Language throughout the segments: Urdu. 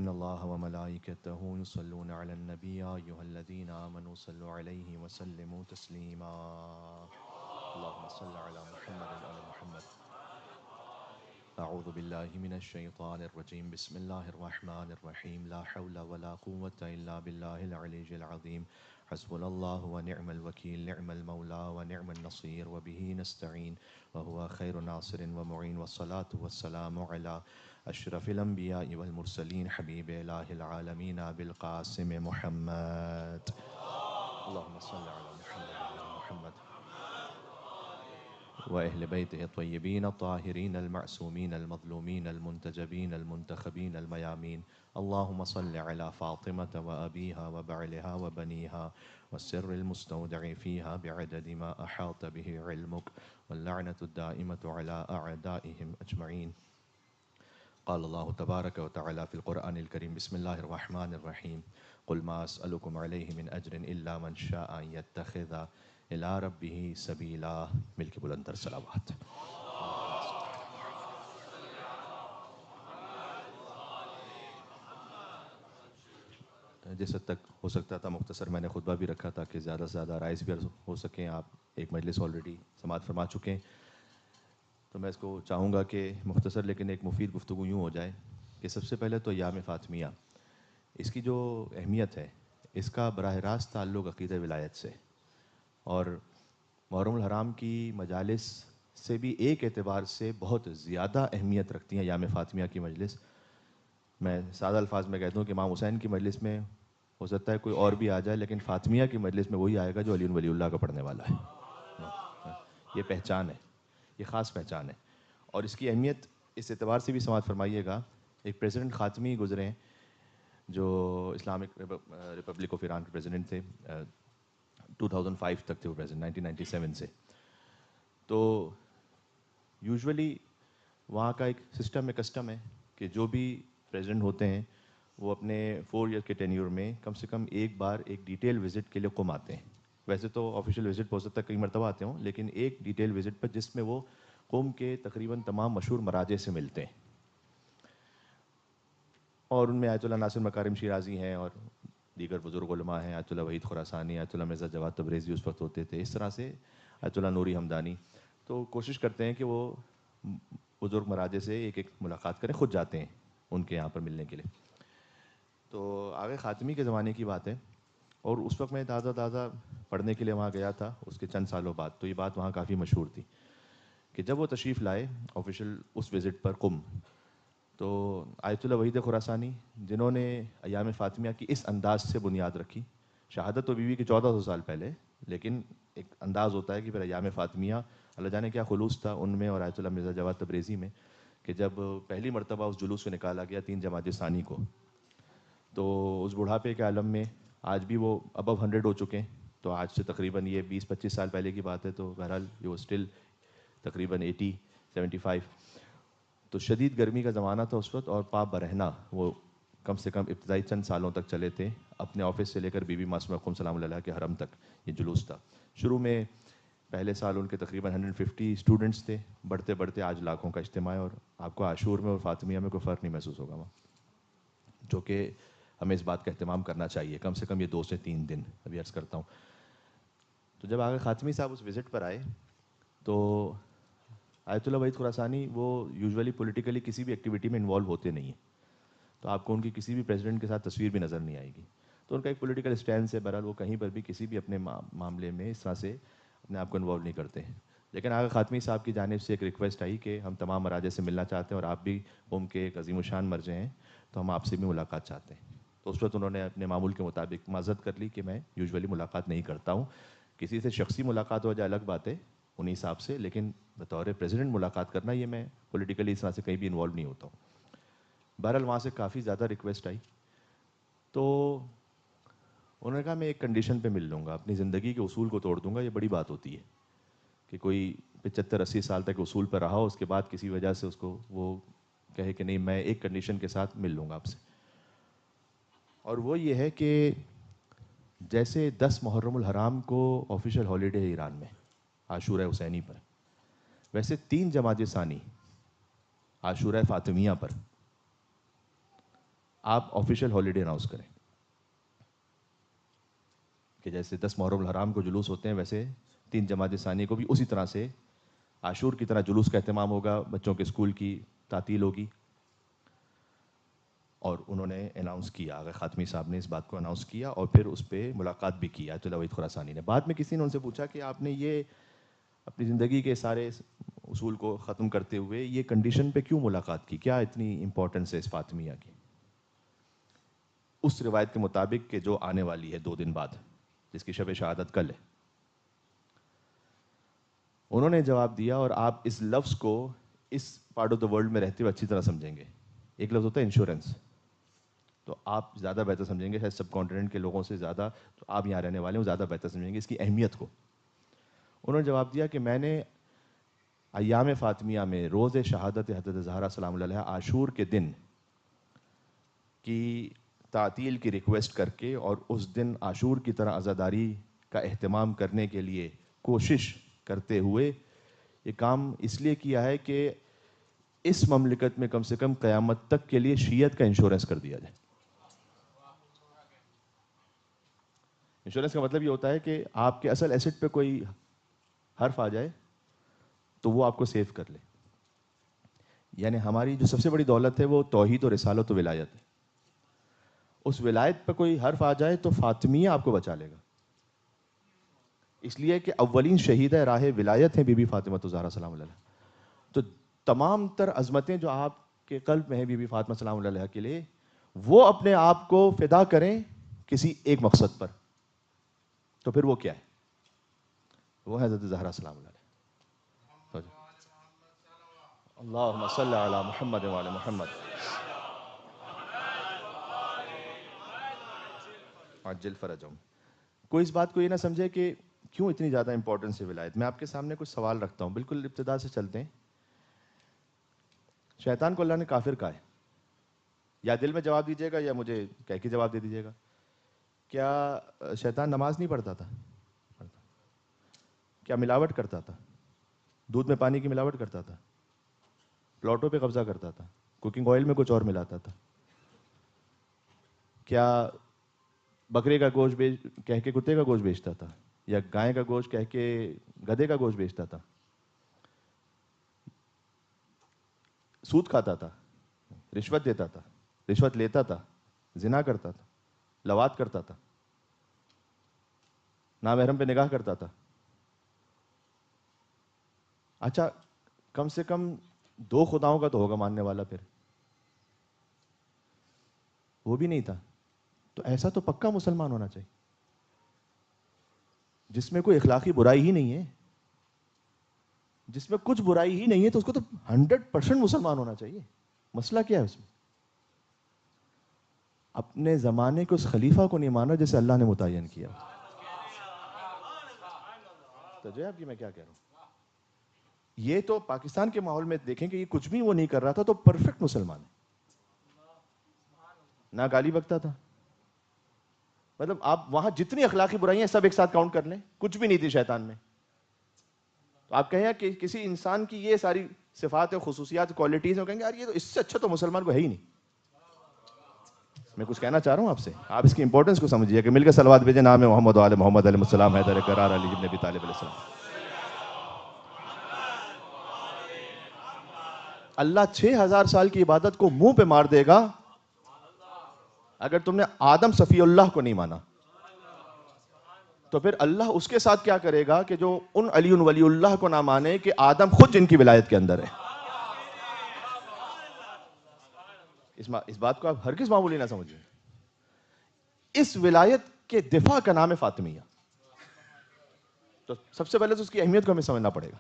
ان اللہ وملائکتہ یصلون علی النبی یا ایھا الذین آمنوا صلوا علیہ وسلموا تسلیما اللہم صل علی محمد وعلی محمد. اعوذ باللہ من الشیطان الرجیم بسم اللہ الرحمن الرحیم لا حول ولا قوة الا باللہ العلی العظیم حسبنا اللہ ونعم الوکیل نعم المولا ونعم النصیر وبہ نستعین وهو خیر ناصر ومعین والصلاة والسلام علی اشرف الانبیاء والمرسلین حبیب الہ العالمین بالقاسم محمد. اللہم صل علی محمد وعلی محمد وأهل بيته الطيبين الطاهرين المعصومين المظلومين المنتجبين المنتخبين الميامين. اللهم صل على فاطمة وأبيها وبعلها وبنيها والسر المستودع فيها بعدد ما أحاط به علمك واللعنة الدائمة على أعدائهم أجمعين. قال الله تبارك وتعالى في القرآن الكريم بسم الله الرحمن الرحيم قل ما أسألكم عليه من أجر إلا من شاء أن يتخذ إلى ربه سبيلا. مل کے بلند تر صلوات. جس حد تک ہو سکتا تھا مختصر میں نے خطبہ بھی رکھا تھا کہ زیادہ سے زیادہ رائز بھی ہو سکیں. آپ ایک مجلس آلریڈی سماعت فرما چکے ہیں تو میں اس کو چاہوں گا کہ مختصر لیکن ایک مفید گفتگو یوں ہو جائے کہ سب سے پہلے تو ایام فاطمیہ اس کی جو اہمیت ہے اس کا براہ راست تعلق عقیدہ ولایت سے اور محرم الحرام کی مجالس سے بھی ایک اعتبار سے بہت زیادہ اہمیت رکھتی ہیں ایام فاطمیہ کی مجلس. میں سادہ الفاظ میں کہتا ہوں کہ امام حسین کی مجلس میں ہو سکتا ہے کوئی اور بھی آ جائے لیکن فاطمیہ کی مجلس میں وہی آئے گا جو علی ولی اللہ کا پڑھنے والا ہے. یہ پہچان ہے, یہ خاص پہچان ہے اور اس کی اہمیت اس اعتبار سے بھی سماعت فرمائیے گا. ایک پریزیڈنٹ خاتمی گزرے ہیں جو اسلامک ریپبلک آف ایران کے پریزیڈنٹ تھے, 2005 تک تھے وہ پریزیڈنٹ, 1997 سے. تو یوزولی وہاں کا ایک سسٹم ہے, کسٹم ہے کہ جو بھی پریزیڈنٹ ہوتے ہیں وہ اپنے 4 ایئر کے ٹینیور میں کم سے کم ایک بار ایک ڈیٹیل وزٹ کے لیے قم آتے ہیں. ویسے تو آفیشیل وزٹ ہو سکتا ہے کئی مرتبہ آتے ہوں لیکن ایک ڈیٹیل وزٹ پر جس میں وہ قوم کے تقریباً تمام مشہور مراجع سے ملتے ہیں اور ان میں آیت اللہ ناصر مکارم شیرازی ہیں اور دیگر بزرگ علماء ہیں. آیت اللہ وحید خراسانی, آیت اللہ مرزا جواد تبریزی اس وقت ہوتے تھے, اس طرح سے آیت اللہ نوری حمدانی. تو کوشش کرتے ہیں کہ وہ بزرگ مراجع سے ایک ایک ملاقات کریں, خود جاتے ہیں ان کے یہاں پر ملنے کے لیے. تو آگے خاتمی کے زمانے کی بات ہے اور اس وقت میں تازہ پڑھنے کے لیے وہاں گیا تھا اس کے چند سالوں بعد. تو یہ بات وہاں کافی مشہور تھی کہ جب وہ تشریف لائے آفیشیل اس وزٹ پر قم, تو آیت اللہ وحید خراسانی جنہوں نے ایام فاطمیہ کی اس انداز سے بنیاد رکھی, شہادت تو بیوی کے 1400 سال پہلے, لیکن ایک انداز ہوتا ہے کہ پھر ایام فاطمیہ اللہ جانے کیا خلوص تھا ان میں اور آیت اللہ مرزا جواد تبریزی میں کہ جب پہلی مرتبہ اس جلوس کو نکالا گیا 3 جمادی ثانی کو, تو اس بڑھاپے کے عالم میں آج بھی وہ ابو 100 ہو چکے ہیں. تو آج سے تقریباً یہ 20-25 سال پہلے کی بات ہے, تو بہرحال یہ وہ اسٹل تقریباً 80-75. تو شدید گرمی کا زمانہ تھا اس وقت اور پاپ برہنہ وہ کم سے کم ابتدائی چند سالوں تک چلے تھے. اپنے آفس سے لے کر بی بی معصومہ قم سلام اللہ کے حرم تک یہ جلوس تھا. شروع میں پہلے سال ان کے تقریباً 150 اسٹوڈنٹس تھے, بڑھتے بڑھتے آج لاکھوں کا اجتماع ہے. اور آپ کو عاشور میں اور فاطمیہ میں کوئی فرق نہیں محسوس ہوگا وہاں, جو کہ ہمیں اس بات کا اہتمام کرنا چاہیے. کم سے کم یہ 2 سے 3 دن ابھی عرض کرتا ہوں. تو جب آگے خاتمی صاحب اس وزٹ پر آئے تو آیت اللہ وحید خراسانی وہ یوزولی پولیٹیکلی کسی بھی ایکٹیویٹی میں انوالو ہوتے نہیں ہیں, تو آپ کو ان کی کسی بھی پریزیڈنٹ کے ساتھ تصویر بھی نظر نہیں آئے گی. تو ان کا ایک پولیٹیکل اسٹینس ہے, بہرحال وہ کہیں پر بھی کسی بھی اپنے معاملے میں اس طرح سے اپنے آپ کو انوالو نہیں کرتے ہیں. لیکن آگے خاتمی صاحب کی جانب سے ایک ریکویسٹ آئی کہ ہم تمام مراجع سے ملنا چاہتے ہیں اور آپ بھی قوم کے ایک عظیم الشان مرجع ہیں تو ہم آپ سے بھی ملاقات چاہتے ہیں. تو اس وقت انہوں نے اپنے معمول کے مطابق معذرت کر لی کہ میں یوزولی ملاقات نہیں کرتا ہوں, کسی سے شخصی ملاقات ہو جائے الگ بات ہے انہی صاحب سے, لیکن بطور پریزیڈنٹ ملاقات کرنا یہ میں پولیٹیکلی اس طرح سے کہیں بھی انوالو نہیں ہوتا ہوں. بہرحال وہاں سے کافی زیادہ ریکویسٹ آئی تو انہوں نے کہا میں ایک کنڈیشن پہ مل لوں گا, اپنی زندگی کے اصول کو توڑ دوں گا. یہ بڑی بات ہوتی ہے کہ کوئی 75-80 سال تک اصول پر رہا ہو, اس کے بعد کسی وجہ سے اس کو وہ کہے کہ نہیں میں ایک کنڈیشن کے ساتھ مل لوں گا آپ سے, اور وہ یہ ہے کہ جیسے 10 محرم الحرام کو آفیشیل ہالیڈے ہے ایران میں عاشورہ حسینی پر, ویسے 3 جمادی ثانی عاشورہ فاطمیہ پر آپ آفیشیل ہالیڈے اناؤنس کریں کہ جیسے 10 محرم الحرام کو جلوس ہوتے ہیں ویسے 3 جماعت ثانی کو بھی اسی طرح سے عاشور کی طرح جلوس کا اہتمام ہوگا، بچوں کے اسکول کی تعطیل ہوگی. اور انہوں نے اناؤنس کیا، آغا خاتمی صاحب نے اس بات کو اناؤنس کیا اور پھر اس پہ ملاقات بھی کی آیت اللہ وحید خراسانی نے. بعد میں کسی نے ان سے پوچھا کہ آپ نے یہ اپنی زندگی کے سارے اصول کو ختم کرتے ہوئے یہ کنڈیشن پہ کیوں ملاقات کی، کیا اتنی امپورٹنس ہے اس فاطمیہ کی، اس روایت کے مطابق کہ جو آنے والی ہے 2 دن بعد، جس کی شب شہادت کل ہے. انہوں نے جواب دیا، اور آپ اس لفظ کو اس پارٹ آف دا ورلڈ میں رہتے ہوئے اچھی طرح سمجھیں گے. ایک لفظ ہوتا ہے انشورنس، تو آپ زیادہ بہتر سمجھیں گے، شاید سب کانٹیننٹ کے لوگوں سے زیادہ تو آپ یہاں رہنے والے ہیں، وہ زیادہ بہتر سمجھیں گے اس کی اہمیت کو. انہوں نے جواب دیا کہ میں نے ایام فاطمیہ میں روز شہادت حضرت زہرا سلام اللہ علیہا عاشور کے دن کی تعطیل کی ریکویسٹ کر کے اور اس دن عاشور کی طرح عزاداری کا اہتمام کرنے کے لیے کوشش کرتے ہوئے یہ کام اس لیے کیا ہے کہ اس مملکت میں کم سے کم قیامت تک کے لیے شیعت کا انشورنس کر دیا جائے. انشورنس کا مطلب یہ ہوتا ہے کہ آپ کے اصل ایسٹ پہ کوئی حرف آ جائے تو وہ آپ کو سیو کر لے. یعنی ہماری جو سب سے بڑی دولت ہے وہ توحید و رسالت و ولایت ہے. اس ولایت پہ کوئی حرف آ جائے تو فاطمیہ آپ کو بچا لے گا، اس لیے کہ اولین شہیدہ راہ ولایت ہیں بی بی فاطمہ الزہرا سلام اللہ علیہا. تو تمام تر عظمتیں جو آپ کے قلب میں ہیں بی بی فاطمہ سلام اللہ علیہا کے لیے، وہ اپنے آپ کو فدا کریں کسی ایک مقصد پر، تو پھر وہ کیا ہے؟ وہ ہے حضرت زہرا سلام اللہ علیہا. اللہم صلی علی محمد وعلی محمد عجل فرجہم. کوئی اس بات کو یہ نہ سمجھے کہ کیوں اتنی زیادہ امپورٹنس ہے ولایت. میں آپ کے سامنے کچھ سوال رکھتا ہوں، بالکل ابتدا سے چلتے ہیں. شیطان کو اللہ نے کافر کہا ہے، یا دل میں جواب دیجیے گا یا مجھے کہہ کے جواب دے دیجیے گا. کیا شیطان نماز نہیں پڑھتا تھا؟ کیا ملاوٹ کرتا تھا؟ دودھ میں پانی کی ملاوٹ کرتا تھا، پلاٹوں پہ قبضہ کرتا تھا، کوکنگ آئل میں کچھ اور ملاتا تھا. کیا بکرے کا گوشت کہہ کے کتے کا گوشت بیچتا تھا، یا گائے کا گوشت کہہ کے گدھے کا گوشت بیچتا تھا؟ سود کھاتا تھا، رشوت دیتا تھا، رشوت لیتا تھا، زنا کرتا تھا، لواط کرتا تھا، نامحرم پہ نگاہ کرتا تھا. اچھا کم سے کم 2 خداؤں کا تو ہوگا ماننے والا، پھر وہ بھی نہیں تھا. تو ایسا تو پکا مسلمان ہونا چاہیے جس میں کوئی اخلاقی برائی ہی نہیں ہے، جس میں کچھ برائی ہی نہیں ہے، تو اس کو تو 100% مسلمان ہونا چاہیے. مسئلہ کیا ہے اس میں؟ اپنے زمانے کے اس خلیفہ کو نہیں مانا جسے اللہ نے متعین کیا. تو جو ہے آپ کی میں کیا کہہ رہا ہوں، یہ تو پاکستان کے ماحول میں دیکھیں کہ یہ کچھ بھی وہ نہیں کر رہا تھا تو پرفیکٹ مسلمان ہے. نہ گالی بکتا تھا، مطلب آپ وہاں جتنی اخلاقی برائیاں سب ایک ساتھ کاؤنٹ کر لیں، کچھ بھی نہیں تھی شیطان میں. تو آپ کہیں کہ کسی انسان کی یہ ساری صفات و خصوصیات کوالٹیز ہیں، کہیں گے یار یہ تو اس سے اچھا تو مسلمان کو ہے ہی نہیں. میں کچھ کہنا چاہ رہا ہوں آپ سے، آپ اس کی امپورٹنس کو سمجھیے کہ مل کے صلوات بھیجیں. نام ہے محمد وآل محمد علیہ السلام، حیدر کرار علی ابن ابی طالب علیہ السلام. اللہ 6000 سال کی عبادت کو منہ پہ مار دے گا اگر تم نے آدم صفی اللہ کو نہیں مانا. تو پھر اللہ اس کے ساتھ کیا کرے گا کہ جو ان علی ولی اللہ کو نہ مانے کہ آدم خود جن کی ولایت کے اندر ہے. اس بات کو آپ ہرگز معمولی نہ سمجھیں. اس ولایت کے دفاع کا نام ہے فاطمیہ. تو سب سے پہلے تو اس کی اہمیت کو ہمیں سمجھنا پڑے گا.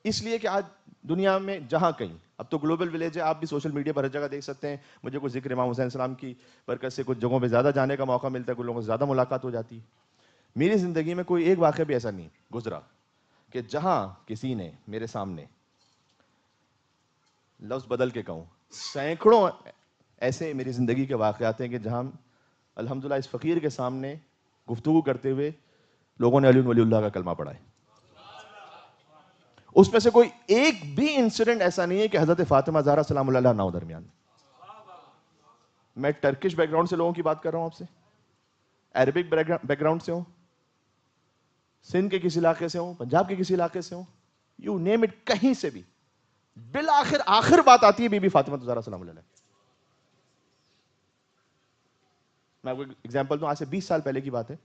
اس لیے کہ آج دنیا میں جہاں کہیں، اب تو گلوبل ولیج ہے، آپ بھی سوشل میڈیا پر ہر جگہ دیکھ سکتے ہیں. مجھے کچھ ذکر امام حسین السلام کی برکت سے کچھ جگہوں پہ زیادہ جانے کا موقع ملتا ہے، کچھ لوگوں سے زیادہ ملاقات ہو جاتی ہے. میری زندگی میں کوئی ایک واقعہ بھی ایسا نہیں گزرا کہ جہاں کسی نے میرے سامنے لفظ بدل کے کہوں، سینکڑوں ایسے میری زندگی کے واقعات ہیں کہ جہاں الحمدللہ اس فقیر کے سامنے گفتگو کرتے ہوئے لوگوں نے علی ولی اللہ کا کلمہ پڑھا ہے. اس میں سے کوئی ایک بھی انسیڈنٹ ایسا نہیں ہے کہ حضرت فاطمہ زہرا سلام اللہ علیہا نہ ہو درمیان. میں ٹرکش بیک گراؤنڈ سے لوگوں کی بات کر رہا ہوں آپ سے, عربک بیک گراؤنڈ سے ہوں, سندھ کے کسی علاقے سے ہوں, پنجاب کے کسی علاقے سے ہوں, یو نیم اٹ, کہیں سے بھی, بالآخر آخر بات آتی ہے بی بی فاطمہ الزہرا سلام اللہ علیہ. میں آپ کو ایگزامپل دوں, آج سے 20 سال پہلے کی بات ہے.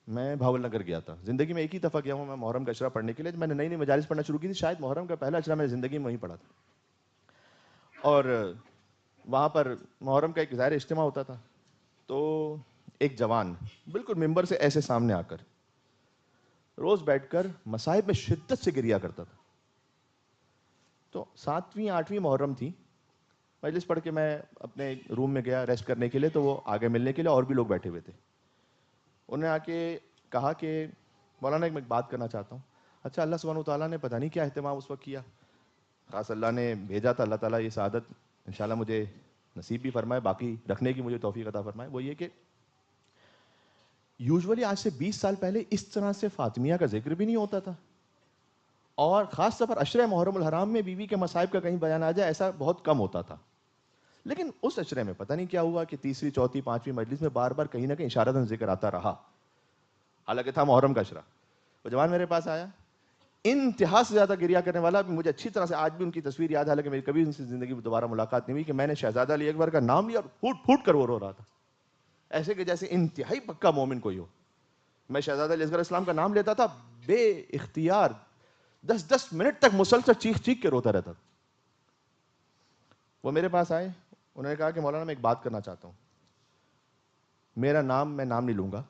میں بھاول نگر گیا تھا, زندگی میں ایک ہی دفعہ گیا ہوں میں محرم کا اشرا پڑھنے کے لیے. میں نے نئی نئی مجالس پڑھنا شروع کی تھی, شاید محرم کا پہلا اشرا میں زندگی میں وہیں پڑھا تھا. اور وہاں پر محرم کا ایک ظاہر اجتماع ہوتا تھا. تو ایک جوان بالکل ممبر سے ایسے سامنے آ کر روز بیٹھ کر مصائب میں شدت سے گریا کرتا تھا. تو 7ویں 8ویں محرم تھی, مجلس پڑھ کے میں اپنے روم میں گیا ریسٹ کرنے کے لیے, تو وہ آگے ملنے کے لیے اور بھی لوگ بیٹھے ہوئے تھے. انہوں نے آ کے کہا کہ مولانا میں ایک بات کرنا چاہتا ہوں. اچھا, اللہ سبحانہ وتعالیٰ نے پتہ نہیں کیا اہتمام اس وقت کیا, خاص اللہ نے بھیجا تھا, اللہ تعالیٰ یہ سعادت انشاءاللہ مجھے نصیب بھی فرمائے, باقی رکھنے کی مجھے توفیق عطا فرمائے. وہ یہ کہ یوزولی آج سے 20 سال پہلے اس طرح سے فاطمیہ کا ذکر بھی نہیں ہوتا تھا, اور خاص طور پر عشرہ محرم الحرام میں بیوی کے مصائب کا کہیں بیان آ جائے ایسا بہت کم ہوتا تھا. لیکن اس عشرے میں پتہ نہیں کیا ہوا کہ تیسری چوتھی پانچویں مجلس میں بار بار کہیں نہ کہیں اشارتاً ذکر آتا رہا, حالانکہ تھا محرم کا عشرہ. وہ جوان میرے پاس آیا, انتہا سے زیادہ گریا کرنے والا, مجھے اچھی طرح سے آج بھی ان کی تصویر یاد ہے, حالانکہ میری کبھی ان سے زندگی میں دوبارہ ملاقات نہیں ہوئی, کہ میں نے شہزادہ علی اکبر کا نام لیا اور پھوٹ پھوٹ کر وہ رو رہا تھا, ایسے کہ جیسے انتہائی پکا مومن کوئی ہو. میں شہزادہ علی اصغر اسلام کا نام لیتا تھا, بے اختیار 10 منٹ تک مسلسل چیخ چیخ کے روتا رہتا تھا. وہ میرے پاس آئے, انہوں نے کہا کہ مولانا میں ایک بات کرنا چاہتا ہوں. میرا نام میں نام نہیں لوں گا.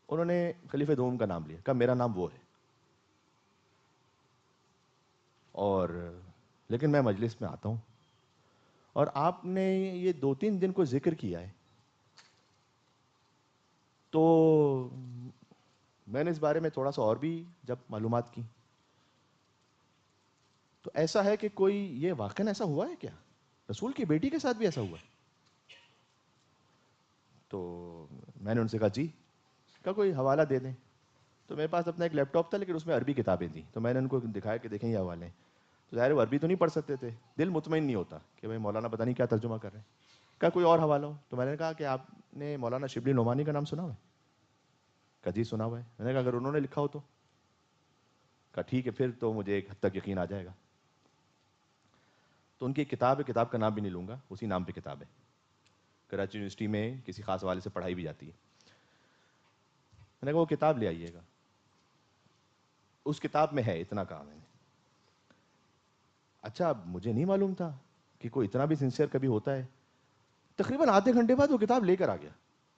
انہوں نے خلیفہ دوم کا نام لیا, کہا میرا نام وہ ہے, اور لیکن میں مجلس میں آتا ہوں اور آپ نے یہ 2-3 دن کو ذکر کیا ہے, تو میں نے اس بارے میں تھوڑا سا اور بھی جب معلومات کی, تو ایسا ہے کہ کوئی یہ واقعاً ایسا ہوا ہے کیا, رسول کی بیٹی کے ساتھ بھی ایسا ہوا ہے؟ تو میں نے ان سے کہا جی. کہا کوئی حوالہ دے دیں. تو میرے پاس اپنا ایک لیپ ٹاپ تھا, لیکن اس میں عربی کتابیں تھیں, تو میں نے ان کو دکھایا کہ دیکھیں یہ حوالے ہیں. تو ظاہر وہ عربی تو نہیں پڑھ سکتے تھے, دل مطمئن نہیں ہوتا کہ بھائی مولانا پتہ نہیں کیا ترجمہ کر رہے ہیں. کہا کوئی اور حوالہ ہو. تو میں نے کہا کہ آپ نے مولانا شبلی نعمانی کا نام سنا ہوا ہے؟ کہا جی سنا ہوا ہے. میں نے کہا اگر انہوں نے لکھا ہو تو. کہا ٹھیک ہے, پھر تو مجھے ایک حد تک یقین آ جائے گا. تو ان کی کتاب کا نام بھی نہیں لوں گا, اسی نام پہ کتاب ہے, کراچی یونیورسٹی میں کسی خاص حوالے سے پڑھائی بھی جاتی ہے. میں نے کہا وہ کتاب لے آئیے گا, اس کتاب میں ہے اتنا کام ہے. اچھا, مجھے نہیں معلوم تھا کہ کوئی اتنا بھی سنسیئر کبھی ہوتا ہے. تقریباً آدھے گھنٹے بعد وہ کتاب لے کر آ گیا.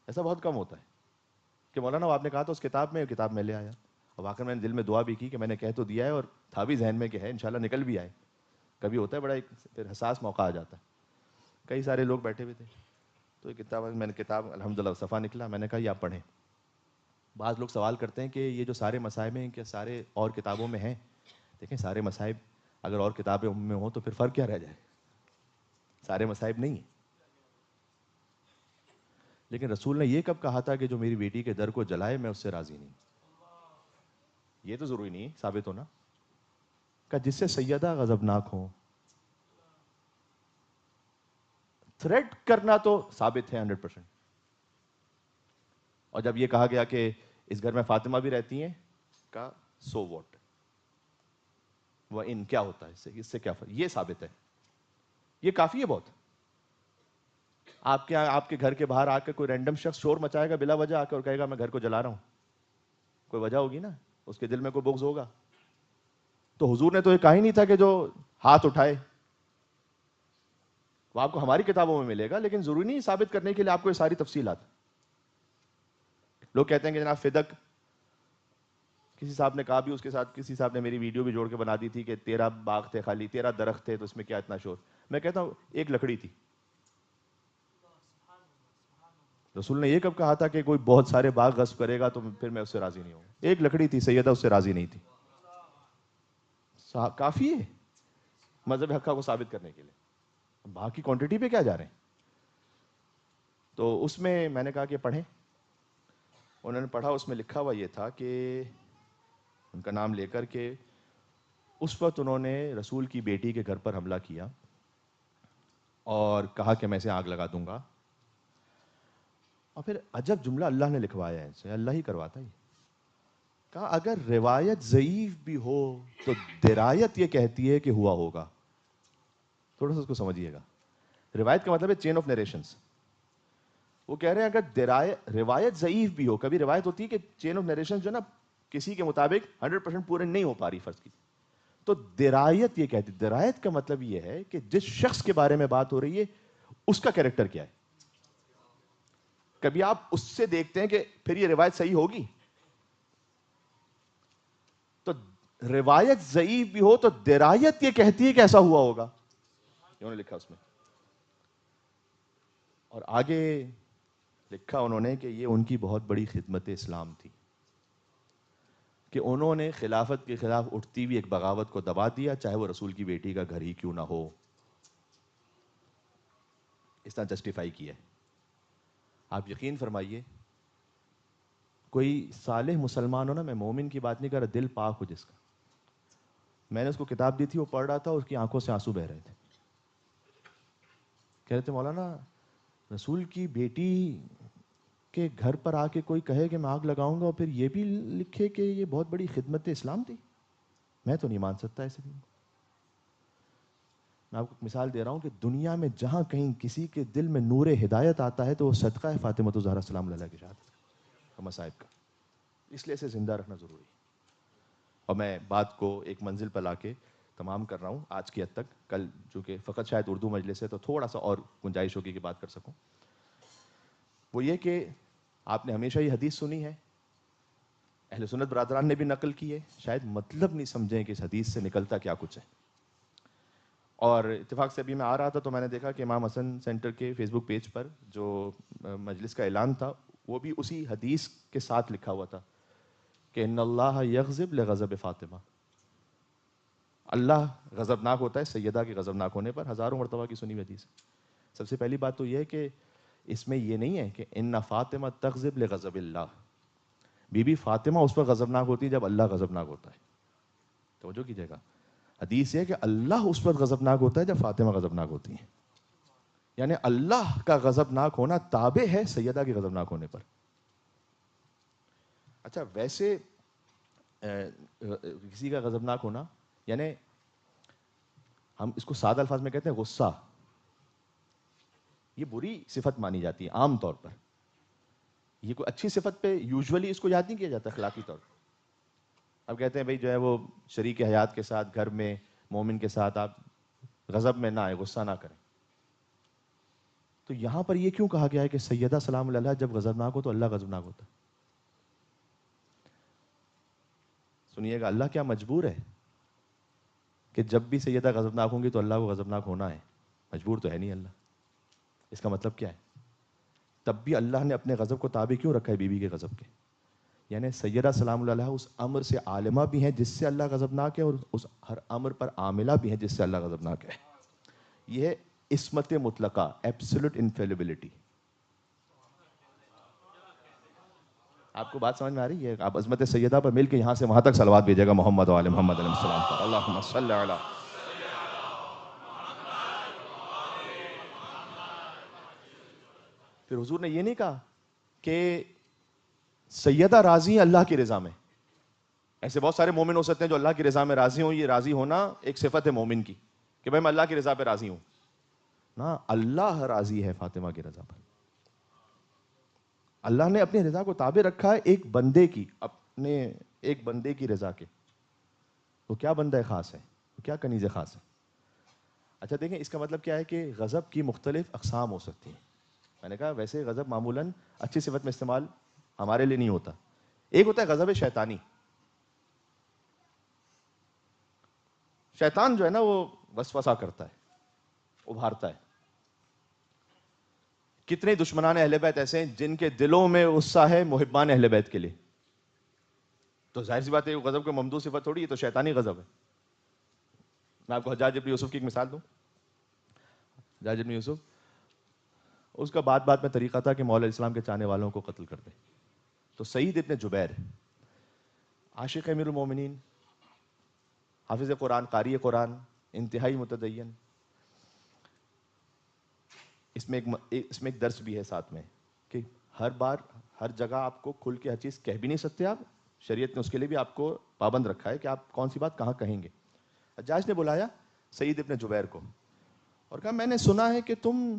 ایسا بہت کم ہوتا ہے کہ مولانا آپ نے کہا تو اس کتاب میں لے آیا. اور واقعی میں نے دل میں دعا بھی کی کہ میں نے کہہ تو دیا ہے, اور تھا بھی ذہن میں کہ ہے انشاءاللہ نکل بھی آئے. کبھی ہوتا ہے بڑا ایک حساس موقع آ جاتا ہے. کئی سارے لوگ بیٹھے ہوئے تھے, تو یہ کتاب, میں نے کتاب الحمدللہ صفحہ نکلا, میں نے کہا یہ آپ پڑھیں. بعض لوگ سوال کرتے ہیں کہ یہ جو سارے مصائب ہیں کیا سارے اور کتابوں میں ہیں؟ دیکھیں سارے مصائب اگر اور کتابیں میں ہوں تو پھر فرق کیا رہ جائے, سارے مصائب نہیں ہیں. لیکن رسول نے یہ کب کہا تھا کہ جو میری بیٹی کے در کو جلائے میں اس سے راضی نہیں؟ یہ تو ضروری نہیں ثابت ہونا. کہ جس سے سیدہ غضبناک ہوں, تھریٹ کرنا تو ثابت ہے 100%. اور جب یہ کہا گیا کہ اس گھر میں فاطمہ بھی رہتی ہیں, کہا سو واٹ, وہ ان کیا ہوتا ہے اس سے کیا فرق, یہ ثابت ہے, یہ کافی ہے بہت. آپ کے گھر کے باہر آ کے کوئی رینڈم شخص شور مچائے گا بلا وجہ آ کے اور کہے گا میں گھر کو جلا رہا ہوں, کوئی وجہ ہوگی نا, اس کے دل میں کوئی بغض ہوگا. تو حضور نے تو یہ کہا ہی نہیں تھا کہ جو ہاتھ اٹھائے, وہ آپ کو ہماری کتابوں میں ملے گا, لیکن ضروری نہیں ثابت کرنے کے لیے آپ کو یہ ساری تفصیلات. لوگ کہتے ہیں کہ جناب فدق, کسی صاحب نے کہا بھی, اس کے ساتھ کسی صاحب نے میری ویڈیو بھی جوڑ کے بنا دی تھی کہ 13 باغ تھے خالی, 13 درخت تھے, تو اس میں کیا اتنا شور. میں کہتا ہوں ایک لکڑی تھی. رسول نے یہ کب کہا تھا کہ کوئی بہت سارے باغ غصب کرے گا تو پھر میں اس سے راضی نہیں ہوں؟ ایک لکڑی تھی, سیدہ اس سے راضی نہیں تھی. کافی ہے مذہب حقہ کو ثابت کرنے کے لیے. باقی کوانٹٹی پہ کیا جا رہے ہیں؟ تو اس میں نے کہا کہ پڑھیں. انہوں نے پڑھا, اس میں لکھا ہوا یہ تھا کہ ان کا نام لے کر کے اس وقت انہوں نے رسول کی بیٹی کے گھر پر حملہ کیا, اور کہا کہ میں اسے آگ لگا دوں گا. اور پھر عجب جملہ اللہ نے لکھوایا ہے اسے, اللہ ہی کرواتا ہے. کہا اگر روایت ضعیف بھی ہو تو درایت یہ کہتی ہے کہ ہوا ہوگا. تھوڑا سا اس کو سمجھیے گا. روایت کا مطلب ہے چین آف نریشنز. وہ کہہ رہے ہیں اگر روایت ضعیف بھی ہو, کبھی روایت ہوتی ہے کہ چین آف نریشن جو ہے نا کسی کے مطابق 100% پورے نہیں ہو پا رہی, فرض کی, تو درایت یہ کہتی. درایت کا مطلب یہ ہے کہ جس شخص کے بارے میں بات ہو رہی ہے اس کا کیریکٹر کیا ہے. کبھی آپ اس سے دیکھتے ہیں کہ پھر یہ روایت صحیح ہوگی. تو روایت ضعیف بھی ہو تو درایت یہ کہتی ہے کہ ایسا ہوا ہوگا. انہوں نے لکھا اس میں, اور آگے لکھا انہوں نے کہ یہ ان کی بہت بڑی خدمت اسلام تھی کہ انہوں نے خلافت کے خلاف اٹھتی ہوئی ایک بغاوت کو دبا دیا, چاہے وہ رسول کی بیٹی کا گھر ہی کیوں نہ ہو. اس طرح جسٹیفائی کیا ہے. آپ یقین فرمائیے, کوئی صالح مسلمان ہو نا, میں مومن کی بات نہیں کر رہا, دل پاک ہو جس کا. میں نے اس کو کتاب دی تھی, وہ پڑھ رہا تھا, اس کی آنکھوں سے آنسو بہ رہے تھے. کہہ رہے تھے مولانا رسول کی بیٹی کے گھر پر آ کے کوئی کہے کہ میں آگ لگاؤں گا اور پھر یہ بھی لکھے کہ یہ بہت بڑی خدمت اسلام تھی, میں تو نہیں مان سکتا ایسے بھی. میں آپ کو ایک مثال دے رہا ہوں کہ دنیا میں جہاں کہیں کسی کے دل میں نور ہدایت آتا ہے تو وہ صدقہ ہے فاطمہ الزہرا سلام اللہ کی شہادت کا, مصائب کا. اس لیے اسے زندہ رکھنا ضروری ہے. اور میں بات کو ایک منزل پر لا کے تمام کر رہا ہوں آج کی حد تک. کل چونکہ فقط شاید اردو مجلس ہے تو تھوڑا سا اور گنجائش ہوگی کہ بات کر سکوں. وہ یہ کہ آپ نے ہمیشہ یہ حدیث سنی ہے, اہل سنت برادران نے بھی نقل کی ہے, شاید مطلب نہیں سمجھیں کہ اس حدیث سے نکلتا کیا کچھ ہے. اور اتفاق سے ابھی میں آ رہا تھا تو میں نے دیکھا کہ امام حسن سینٹر کے فیس بک پیج پر جو مجلس کا اعلان تھا وہ بھی اسی حدیث کے ساتھ لکھا ہوا تھا کہ ان اللہ یغضب لغضب فاطمہ. اللہ غضبناک ہوتا ہے سیدہ کے غضبناک ہونے پر. ہزاروں مرتبہ کی سنی حدیث. سب سے پہلی بات تو یہ ہے کہ اس میں یہ نہیں ہے کہ ان فاطمہ تغضب لغضب اللہ. بی بی فاطمہ اس پر غضبناک ہوتی ہے جب اللہ غضبناک ہوتا ہے. توجہ کیجیے گا, حدیث ہے کہ اللہ اس پر غضبناک ہوتا ہے جب فاطمہ غضبناک ہوتی ہیں. یعنی اللہ کا غضبناک ہونا تابع ہے سیدہ کے غضبناک ہونے پر. اچھا ویسے کسی کا غضبناک ہونا یعنی ہم اس کو سادہ الفاظ میں کہتے ہیں غصہ, یہ بری صفت مانی جاتی ہے عام طور پر. یہ کوئی اچھی صفت پہ یوزولی اس کو یاد نہیں کیا جاتا اخلاقی طور پر. اب کہتے ہیں بھائی جو ہے وہ شریک حیات کے ساتھ گھر میں مومن کے ساتھ آپ غضب میں نہ آئے, غصہ نہ کریں. تو یہاں پر یہ کیوں کہا گیا ہے کہ سیدہ سلام اللہ جب غضبناک ہو تو اللہ غضبناک ہوتا ہے؟ سنیے گا, اللہ کیا مجبور ہے کہ جب بھی سیدہ غضبناک ہوں گی تو اللہ کو غضبناک ہونا ہے؟ مجبور تو ہے نہیں اللہ. اس کا مطلب کیا ہے؟ تب بھی اللہ نے اپنے غضب کو تابع کیوں رکھا ہے بیوی کے غضب کے؟ یعنی سیدہ سلام اللہ علیہ اس امر سے عالمہ بھی ہیں جس سے اللہ غضبناک ہے, اور اس ہر امر پر عاملہ بھی ہیں جس سے اللہ غضبناک ہے. یہ عصمت مطلقہ, ایبسولوٹ انفیلیبلٹی. آپ کو بات سمجھ میں آ رہی ہے؟ آپ عظمت سیدہ پر مل کے یہاں سے وہاں تک صلوات بھیجے گا محمد و آل محمد علیہ السلام پر. اللہم صلی علی. پھر حضور نے یہ نہیں کہا کہ سیدہ راضی ہیں اللہ کی رضا میں. ایسے بہت سارے مومن ہو سکتے ہیں جو اللہ کی رضا میں راضی ہوں. یہ راضی ہونا ایک صفت ہے مومن کی کہ بھائی میں اللہ کی رضا پہ راضی ہوں. نا, اللہ راضی ہے فاطمہ کی رضا پر. اللہ نے اپنی رضا کو تابع رکھا ہے ایک بندے کی, اپنے ایک بندے کی رضا کے. وہ کیا بندہ خاص ہے, وہ کیا کنیز خاص ہے؟ اچھا دیکھیں, اس کا مطلب کیا ہے کہ غضب کی مختلف اقسام ہو سکتی ہیں. میں نے کہا ویسے غضب معمولاً اچھی صفت میں استعمال ہمارے لیے نہیں ہوتا. ایک ہوتا ہے غضب شیطانی. شیطان جو ہے نا وہ وسوسہ کرتا ہے, ابھارتا ہے. کتنے دشمنان اہل بیت ایسے ہیں جن کے دلوں میں غصہ ہے محبان اہل بیت کے لیے. تو ظاہر سی بات ہے غضب کو ممدوح صفت تھوڑی, یہ تو شیطانی غضب ہے. میں آپ کو حجاج ابن یوسف کی ایک مثال دوں. حجاج ابن یوسف, اس کا بات بات میں طریقہ تھا کہ مولا اسلام کے چاہنے والوں کو قتل کر دے. تو سعید ابن جبیر, عاشق امیر المومنین, حافظ قرآن, قاری قرآن, انتہائی متدین, اس میں ایک درس بھی ہے ساتھ میں کہ ہر بار ہر جگہ آپ کو کھل کے ہر چیز کہہ بھی نہیں سکتے آپ. شریعت نے اس کے لیے بھی آپ کو پابند رکھا ہے کہ آپ کون سی بات کہاں کہیں گے. حجاج نے بلایا سعید ابن جبیر کو اور کہا میں نے سنا ہے کہ تم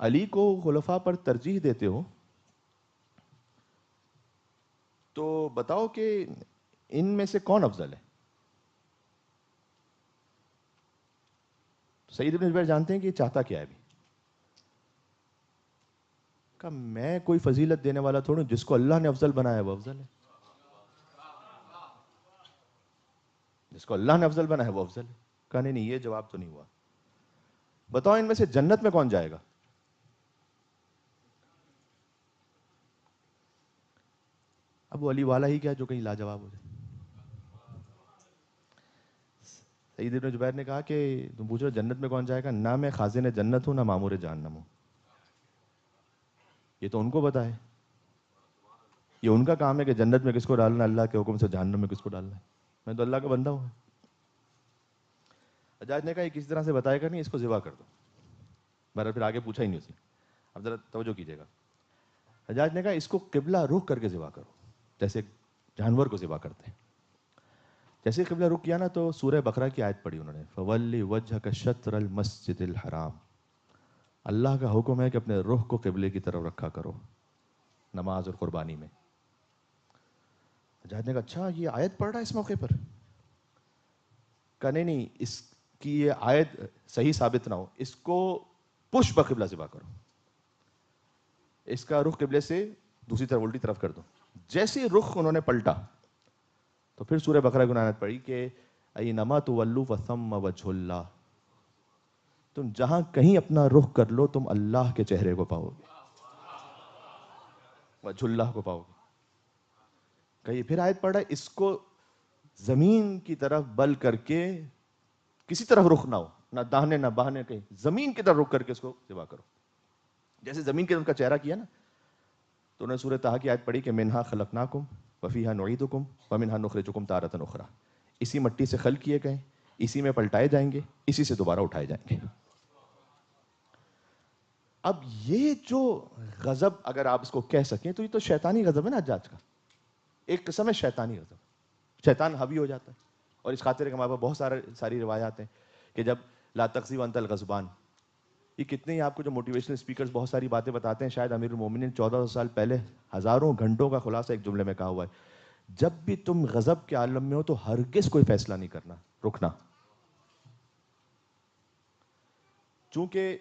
علی کو خلفاء پر ترجیح دیتے ہو, تو بتاؤ کہ ان میں سے کون افضل ہے. سعید ابن جبیر جانتے ہیں کہ یہ چاہتا کیا ہے ابھی. کہ میں کوئی فضیلت دینے والا تھوڑا, جس کو اللہ نے افضل بنایا وہ افضل ہے. جس کو اللہ نے افضل بنایا وہ افضل ہے. کہا نہیں یہ جواب تو نہیں ہوا. بتاؤ ان میں سے جنت میں کون جائے گا. اب وہ علی والا ہی کیا جو کہیں لاجواب ہو جائے. سعید ابن جبیر نے کہا کہ تم پوچھ رہے جنت میں کون جائے گا, نہ میں خازن جنت ہوں نہ مامور جہنم ہوں. یہ تو ان کو پتا ہے, یہ ان کا کام ہے کہ جنت میں کس کو ڈالنا ہے, اللہ کے حکم سے جہنم میں کس کو ڈالنا ہے. میں تو اللہ کا بندہ ہوں. حجاج نے کہا یہ کسی طرح سے بتائے گا نہیں, اس کو ذبح کر دو. میں پھر آگے پوچھا ہی نہیں اسے. اب ذرا توجہ کیجیے گا. حجاج نے کہا اس کو قبلہ رخ کر کے ذبح کرو, جیسے جانور کو ذبح کرتے ہیں. جیسے قبلہ رخ کیا نا تو سورہ بقرہ کی آیت پڑھی انہوں نے, فولی وجہک شطر المسجد الحرام. اللہ کا حکم ہے کہ اپنے رخ کو قبلے کی طرف رکھا کرو نماز اور قربانی میں. حجاج نے کہا اچھا یہ آیت پڑھ رہا ہے اس موقع پر. کہا نہیں اس کی یہ آیت صحیح ثابت نہ ہو, اس کو پش بقبلہ ذبح کرو, اس کا رخ قبلے سے دوسری طرف الٹی طرف کر دو. جیسے رخ انہوں نے پلٹا تو پھر سورہ بقرہ کی آیت پڑھی کہ اینما تولوا فثم وجہ اللہ. تم جہاں کہیں اپنا رخ کر لو تم اللہ کے چہرے کو پاؤ گے, وجہ اللہ کو پاؤ گے. کہیں پھر آیت پڑھا اس کو زمین کی طرف بل کر کے کسی طرف رخ نہ ہو, نہ داہنے نہ باہنے, کہیں زمین کی طرف رخ کر کے اس کو ذبح کرو. جیسے زمین کی طرف کا چہرہ کیا نا تو انہوں نے سورہ طٰہٰ کی آیت پڑھی کہ منہا خلقناکم وفیہا نعیدکم ومنہا نخرجکم تارۃ اخری. اسی مٹی سے خلق کیے گئے, اسی میں پلٹائے جائیں گے, اسی سے دوبارہ اٹھائے جائیں گے. اب یہ جو غضب اگر آپ اس کو کہہ سکیں تو یہ تو شیطانی غضب ہے نا حجاج کا, ایک قسم ہے شیطانی غضب. شیطان حاوی ہو جاتا ہے. اور اس خاطر کے ہمارے پاس بہت ساری روایات ہیں کہ جب لا تغضب وانت الغضبان, یہ کتنے ہی آپ کو جو موٹیویشنل اسپیکرز بہت ساری باتیں بتاتے ہیں, شاید امیر المومنین 1400 سال پہلے ہزاروں گھنٹوں کا خلاصہ ایک جملے میں کہا ہوا ہے, جب بھی تم غضب کے عالم میں ہو تو ہرگز کوئی فیصلہ نہیں کرنا, رکنا. چونکہ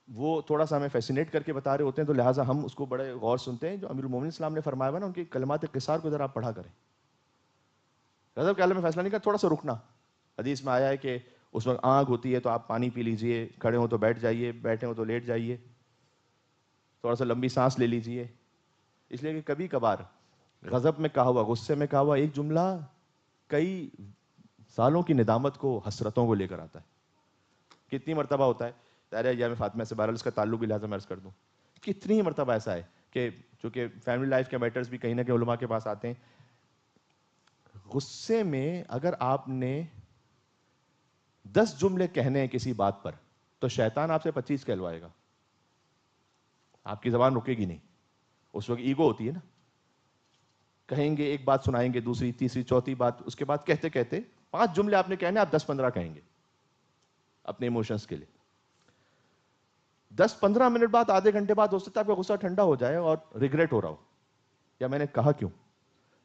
وہ تھوڑا سا ہمیں فیسینیٹ کر کے بتا رہے ہوتے ہیں تو لہٰذا ہم اس کو بڑے غور سنتے ہیں. جو امیر المومنین السلام نے فرمایا ہوا نا, ان کی کلمات قصار کو ذرا آپ پڑھا کریں. غضب کے عالم میں فیصلہ نہیں کرنا, تھوڑا سا رکنا. حدیث میں آیا ہے کہ اس وقت آگ ہوتی ہے تو آپ پانی پی لیجئے, کھڑے ہوں تو بیٹھ جائیے, بیٹھے ہوں تو لیٹ جائیے, تھوڑا سا لمبی سانس لے لیجئے. اس لیے کہ کبھی کبھار غضب میں کہا ہوا, غصے میں کہا ہوا ایک جملہ کئی سالوں کی ندامت کو, حسرتوں کو لے کر آتا ہے. کتنی مرتبہ ہوتا ہے, تیرے ایام فاطمہ سے بہرحال اس کا تعلق بھی لہٰذا میں عرض کر دوں, کتنی مرتبہ ایسا ہے کہ چونکہ فیملی لائف کے میٹرز بھی کہیں نہ کہیں علماء کے پاس آتے ہیں, غصے میں اگر آپ نے 10 جملے کہنے ہیں کسی بات پر تو شیطان آپ سے 25 کہلوائے گا, آپ کی زبان رکے گی نہیں. اس وقت ایگو ہوتی ہے نا, کہیں گے ایک بات سنائیں گے, دوسری تیسری چوتھی بات, اس کے بعد کہتے کہتے 5 جملے آپ نے کہنے, آپ 10-15 کہیں گے اپنے ایموشنز کے لیے. 10-15 منٹ بعد, آدھے گھنٹے بعد ہو سکتا ہے آپ کا غصہ ٹھنڈا ہو جائے اور ریگریٹ ہو رہا ہو, یا میں نے کہا کیوں.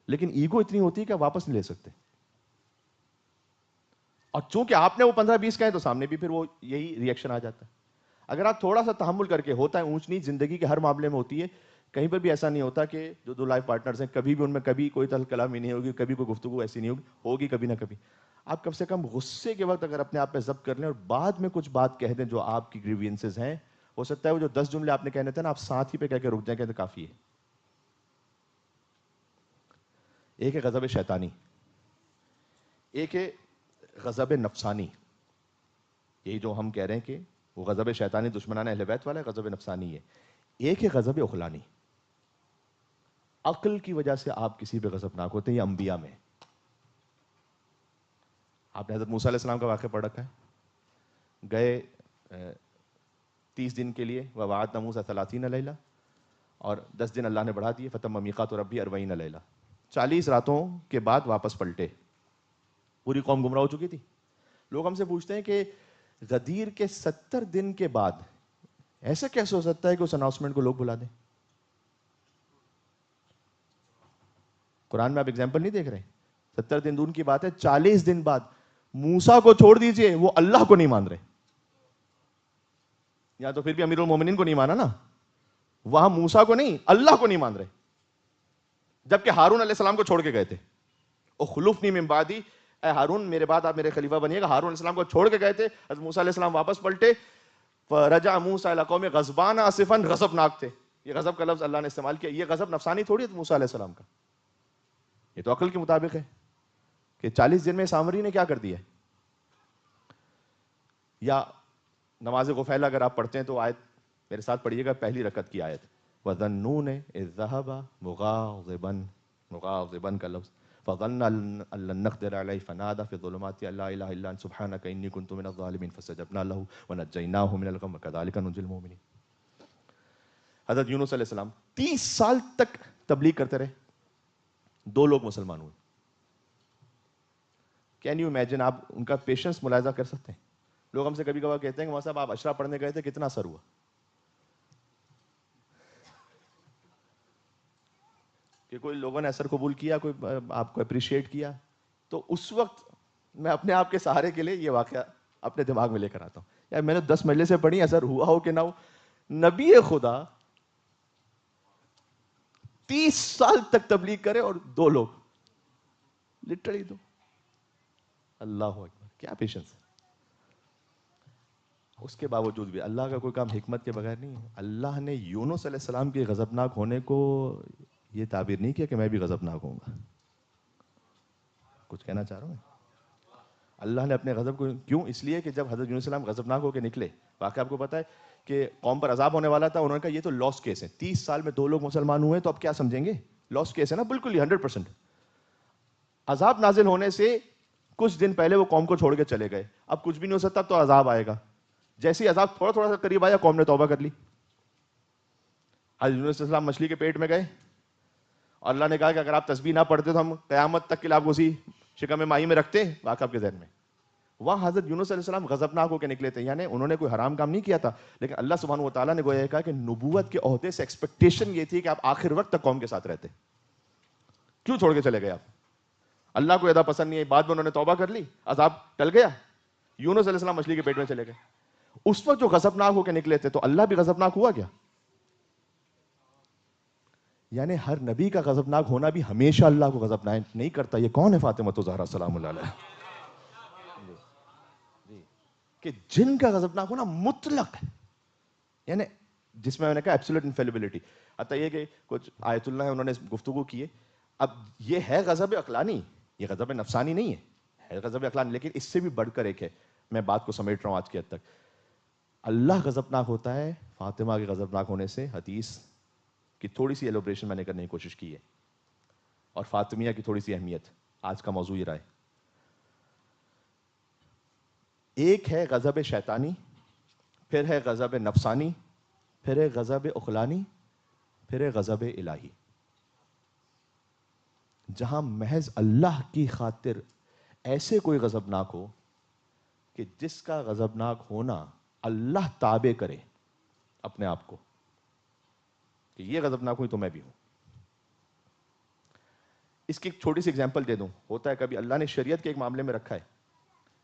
لیکن ایگو اتنی ہوتی ہے کہ واپس نہیں لے سکتے. اور چونکہ آپ نے وہ 15-20 کہے تو سامنے بھی پھر وہ یہی ری ایکشن آ جاتا ہے. اگر آپ تھوڑا سا تحمل کر کے, ہوتا ہے اونچ نیچ زندگی کے ہر معاملے میں ہوتی ہے, کہیں پر بھی ایسا نہیں ہوتا کہ جو 2 لائف پارٹنرز ہیں کبھی بھی ان میں کبھی کوئی تلخ کلامی نہیں ہوگی, کبھی کوئی گفتگو ایسی نہیں ہوگی کبھی نہ کبھی. آپ کم سے کم غصے کے وقت اگر اپنے آپ پہ ضبط کر لیں اور بعد میں کچھ بات کہہ دیں جو آپ کی گریوینسز ہیں, ہو سکتا ہے وہ جو 10 جملے آپ نے کہنے تھے نا, آپ ساتھ ہی پہ کہہ کے رک جائیں کہ کافی ہے. ایک ہے غضب شیطانی, ایک ہے غضب نفسانی. یہی جو ہم کہہ رہے ہیں کہ وہ غضب شیطانی دشمنان اہل بیت والا ہے, غضب نفسانی ہے. ایک ہے غضب عقلانی, عقل کی وجہ سے آپ کسی پہ غضبناک ہوتے ہیں. یہ انبیاء میں, آپ نے حضرت موسیٰ علیہ السلام کا واقعہ پڑھ رکھا ہے. گئے 30 دن کے لیے وَوَعَدْنَا مُوسَىٰ 30 لیلہ، اور 10 دن اللہ نے بڑھا دیے، فَتَمَّ مِیقَاتُ رَبِّهِ 40 لیلہ، 40 راتوں کے بعد واپس پلٹے. پوری قوم گمراہ ہو چکی تھی. لوگ ہم سے پوچھتے ہیں کہ غدیر کے 70 دن کے بعد ایسا کیسے ہو سکتا ہے کہ اس اناؤنسمنٹ کو لوگ بلا دیں؟ قرآن میں آپ ایگزامپل نہیں دیکھ رہے؟ 70 دن دور کی بات ہے، 40 دن بعد. موسیٰ کو چھوڑ دیجئے، وہ اللہ کو نہیں مان رہے. یا تو پھر بھی امیر المومنین کو نہیں مانا نا، وہاں موسیٰ کو نہیں، اللہ کو نہیں مان رہے، جبکہ ہارون علیہ السلام کو چھوڑ کے گئے تھے. اخلفنی من بعدی، اے ہارون میرے بعد آپ میرے خلیفہ بنیے گا. ہارون علیہ السلام کو چھوڑ کے گئے تھے. حضرت موسیٰ علیہ السلام واپس پلٹے. فرجع موسیٰ الی قومہ غضبان آسفا، غضبناک تھے. یہ غضب کا لفظ اللہ نے استعمال کیا. یہ غضب نفسانی تھوڑی ہے موسیٰ علیہ السلام کا، یہ تو عقل کے مطابق ہے کہ 40 دن میں سامری نے کیا کر دیا. یا نماز غفیلہ اگر آپ پڑھتے ہیں تو آیت میرے ساتھ پڑھیے گا، پہلی رکعت کی آیت. وَظَنُّونَ إِذْ ذَهَبَ مُغَاضِبًا کا لفظ. فَظَنَّ أَن لَّن نَّقْدِرَ عَلَيْهِ فَنَادَىٰ فِي الظُّلُمَاتِ أَن لَّا إِلَٰهَ إِلَّا أَنتَ سُبْحَانَكَ إِنِّي كُنتُ مِنَ الظَّالِمِينَ فَاسْتَجَبْنَا لَهُ وَنَجَّيْنَاهُ مِنَ الْغَمِّ وَكَذَٰلِكَ نُنجِي الْمُؤْمِنِينَ. حضرت یونس علیہ السلام 30 سال تک تبلیغ کرتے رہے، 2 لوگ مسلمان ہوئے. Can you imagine? آپ ان کا پیشنس ملاحظہ کر سکتے ہیں. لوگ ہم سے کبھی کبھار کہتے ہیں کہ مولانا صاحب آپ اشرا پڑھنے گئے تھے، کتنا اثر ہوا؟ کہ کوئی لوگوں نے اثر قبول کیا، کوئی آپ کو اپریشیٹ کیا. تو اس وقت میں اپنے آپ کے سہارے کے لیے یہ واقعہ اپنے دماغ میں لے کر آتا ہوں. یار میں نے 10 مجلسیں پڑھی، اثر ہوا ہو کہ نہ ہو. نبی خدا 30 سال تک تبلیغ کرے اور 2 لوگ، لٹرلی 2. اللہ اکبر، کیا پیشنس. اس کے باوجود بھی اللہ کا کوئی کام حکمت کے بغیر نہیں ہے. اللہ نے یونس علیہ السلام کے غضبناک ہونے کو یہ تعبیر نہیں کیا کہ میں بھی غضبناک ہوں گا. کچھ کہنا چاہ رہا ہوں. اللہ نے اپنے غضب کو کیوں؟ اس لیے کہ جب حضرت یونس علیہ السلام غضبناک ہو کے نکلے، واقعہ آپ کو پتا ہے کہ قوم پر عذاب ہونے والا تھا. انہوں نے کہا یہ تو لاس کیس ہے، 30 سال میں 2 لوگ مسلمان ہوئے تو اب کیا سمجھیں گے؟ لاس کیس ہے نا، بالکل ہی 100%. عذاب نازل ہونے سے کچھ دن پہلے وہ قوم کو چھوڑ کے چلے گئے. اب کچھ بھی نہیں ہو سکتا تو عذاب آئے گا. جیسے ہی عذاب تھوڑا تھوڑا سا قریب آیا، قوم نے توبہ کر لی. حضرت یونس علیہ السلام مچھلی کے پیٹ میں گئے اور اللہ نے کہا کہ اگر آپ تسبیح نہ پڑھتے تو ہم قیامت تک کے لیے آپ کو اسی شکم ماہی میں رکھتے. واقعہ آپ کے ذہن میں وہاں حضرت یونس علیہ السلام غضبناک ہو کے نکلے تھے. یعنی انہوں نے کوئی حرام کام نہیں کیا تھا، لیکن اللہ سبحانہ و تعالیٰ نے گویا کہا کہ نبوت کے عہدے سے ایکسپیکٹیشن یہ تھی کہ آپ آخر وقت تک قوم کے ساتھ رہتے. کیوں چھوڑ کے چلے گئے آپ؟ اللہ کو ادا پسند نہیں ہے. بعد میں انہوں نے توبہ کر لی، عذاب ٹل گیا، یونس علیہ السلام مچھلی کے پیٹ میں چلے گئے. اس وقت جو غضبناک ہو کے نکلے تھے تو اللہ بھی غضبناک ہوا کیا؟ یعنی ہر نبی کا غضبناک ہونا بھی ہمیشہ اللہ کو غضبناک نہیں کرتا. یہ کون ہے؟ فاطمہ الزہرا سلام اللہ علیہا، کہ جن کا غضبناک ہونا مطلق ہے، یعنی جس میں نے کہا ایبسولوٹ انفیلیبلٹی. حتیٰ یہ کہ کچھ آیت اللہ ہے، انہوں نے گفتگو کی ہے. اب یہ ہے غضب عقلانی، یہ غضب نفسانی نہیں ہے غضب عقلانی، لیکن اس سے بھی بڑھ کر ایک ہے. میں بات کو سمیٹ رہا ہوں آج کی حد تک. اللہ غضبناک ہوتا ہے فاطمہ کے غضبناک ہونے سے. حدیث کی تھوڑی سی ایلوبریشن میں نے کرنے کی کوشش کی ہے، اور فاطمیہ کی تھوڑی سی اہمیت. آج کا موضوع یہ رہا ہے. ایک ہے غضب شیطانی، پھر ہے غضب نفسانی، پھر ہے غضب عقلانی، پھر ہے غضب الہی. جہاں محض اللہ کی خاطر ایسے کوئی غضبناک ہو کہ جس کا غضبناک ہونا اللہ تابع کرے اپنے آپ کو کہ یہ غضبناک ہوئی تو میں بھی ہوں. اس کی ایک چھوٹی سی اگزامپل دے دوں. ہوتا ہے کبھی اللہ نے شریعت کے ایک معاملے میں رکھا ہے.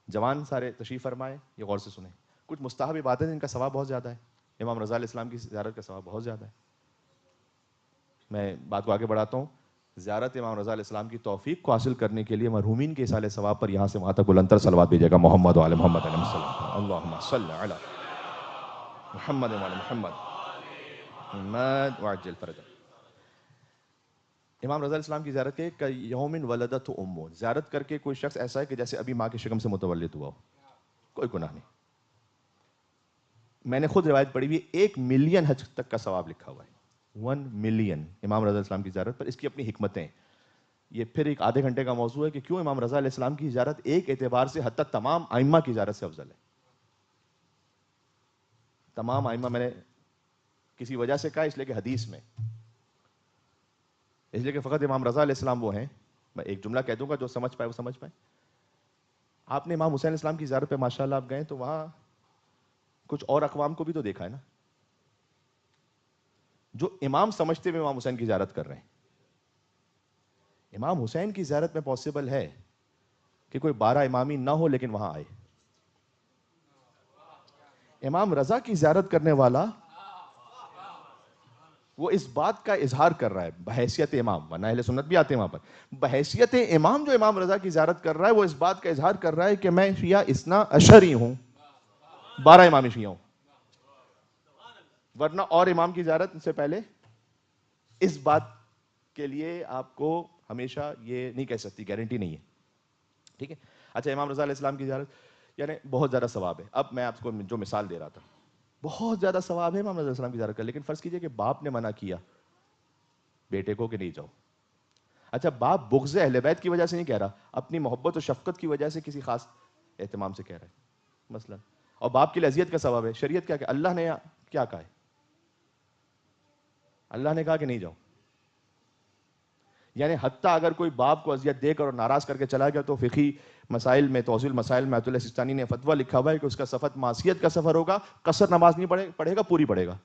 جوان سارے تشریف فرمائے، یہ غور سے سنیں. کچھ مستحب عبادت ہیں جن کا ثواب بہت زیادہ ہے. امام رضا علیہ السلام کی زیارت کا ثواب بہت زیادہ ہے. میں بات کو آگے بڑھاتا ہوں. زیارت امام رضا علیہ السلام کی توفیق کو حاصل کرنے کے لیے مرحومین کے اصال ثواب پر یہاں سے وہاں تک بلندر صلوات بھیجے گا. محمد وعلی محمد علیہ السلام. اللہم صلی علی محمد وعلی محمد محمد وعجل فرجہ. امام رضا علیہ السلام کی زیارت کے یوم ولدت امہ، زیارت کر کے کوئی شخص ایسا ہے کہ جیسے ابھی ماں کے شکم سے متولد ہوا ہو، کوئی گناہ نہیں. میں نے خود روایت پڑھی ہوئی، 1 ملین حج تک کا ثواب لکھا ہوا ہے. 1 ملین امام رضا علیہ السلام کی زیارت پر. اس کی اپنی حکمتیں. یہ پھر ایک آدھے گھنٹے کا موضوع ہے کہ کیوں امام رضا علیہ السلام کی زیارت ایک اعتبار سے حتی تمام ائمہ کی زیارت سے افضل ہے. تمام ائمہ، میں نے کسی وجہ سے کہا اس لیے کہ حدیث میں، اس لیے کہ فقط امام رضا علیہ السلام وہ ہیں، میں ایک جملہ کہہ دوں گا جو سمجھ پائے وہ سمجھ پائے. آپ نے امام حسین علیہ السلام کی زیارت پہ ماشاءاللہ آپ گئے تو وہاں کچھ اور اقوام کو بھی تو دیکھا ہے نا، جو امام سمجھتے ہوئے امام حسین کی زیارت کر رہے ہیں. امام حسین کی زیارت میں پاسبل ہے کہ کوئی 12 امامی نہ ہو لیکن وہاں آئے. امام رضا کی زیارت کرنے والا وہ اس بات کا اظہار کر رہا ہے بحیثیت امام، ورنہ اہل سنت بھی آتے ہیں وہاں پر، بحیثیت امام جو امام رضا کی زیارت کر رہا ہے وہ اس بات کا اظہار کر رہا ہے کہ میں شیعہ اثنا عشری ہوں، 12 امامی شیعہ ہوں. ورنہ اور امام کی زیارت سے پہلے اس بات کے لیے آپ کو ہمیشہ یہ نہیں کہہ سکتی، گارنٹی نہیں ہے. ٹھیک ہے. اچھا، امام رضا علیہ السلام کی زیارت یعنی بہت زیادہ ثواب ہے. اب میں آپ کو جو مثال دے رہا تھا، بہت زیادہ ثواب ہے امام رضا علیہ السلام کی زیارت کا، لیکن فرض کیجئے کہ باپ نے منع کیا بیٹے کو کہ نہیں جاؤ. اچھا، باپ بغض اہل بیت کی وجہ سے نہیں کہہ رہا، اپنی محبت و شفقت کی وجہ سے کسی خاص اہتمام سے کہہ رہا ہے مثلا، اور باپ کے لیے اذیت کا ثواب ہے. شریعت کیا کہ اللہ نے کیا کہا ہے؟ اللہ نے کہا کہ نہیں جاؤ. یعنی حتیٰ اگر کوئی باپ کو اذیت دے کر اور ناراض کر کے چلا گیا تو فقہی مسائل میں، توضیح المسائل میں آیت اللہ سستانی نے فتویٰ لکھا ہوا ہے کہ اس کا سفر معصیت کا سفر ہوگا، قصر نماز نہیں پڑھے گا، پوری پڑھے گا.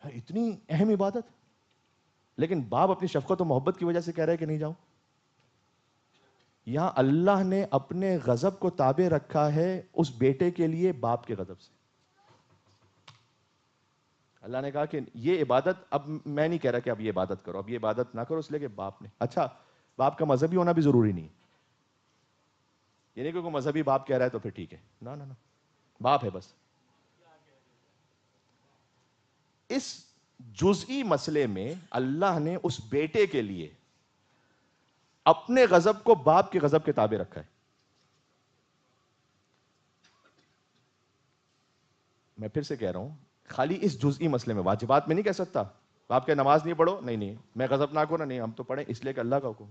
اتنی اہم عبادت، لیکن باپ اپنی شفقت و محبت کی وجہ سے کہہ رہے کہ نہیں جاؤ. یہاں اللہ نے اپنے غضب کو تابع رکھا ہے اس بیٹے کے لیے باپ کے غضب سے. اللہ نے کہا کہ یہ عبادت، اب میں نہیں کہہ رہا کہ اب یہ عبادت کرو، اب یہ عبادت نہ کرو، اس لیے کہ باپ نے. اچھا، باپ کا مذہبی ہونا بھی ضروری نہیں، یعنی کہ کوئی مذہبی باپ کہہ رہا ہے تو پھر ٹھیک ہے، نہ نہ نہ، باپ ہے بس. اس جزئی مسئلے میں اللہ نے اس بیٹے کے لیے اپنے غضب کو باپ کے غضب کے تابع رکھا ہے. میں پھر سے کہہ رہا ہوں، خالی اس جزئی مسئلے میں، واجبات میں نہیں کہہ سکتا باپ کہ نماز نہیں پڑھو، نہیں نہیں میں غضب نہ کروں، نہیں ہم تو پڑھیں اس لیے کہ اللہ کا حکم.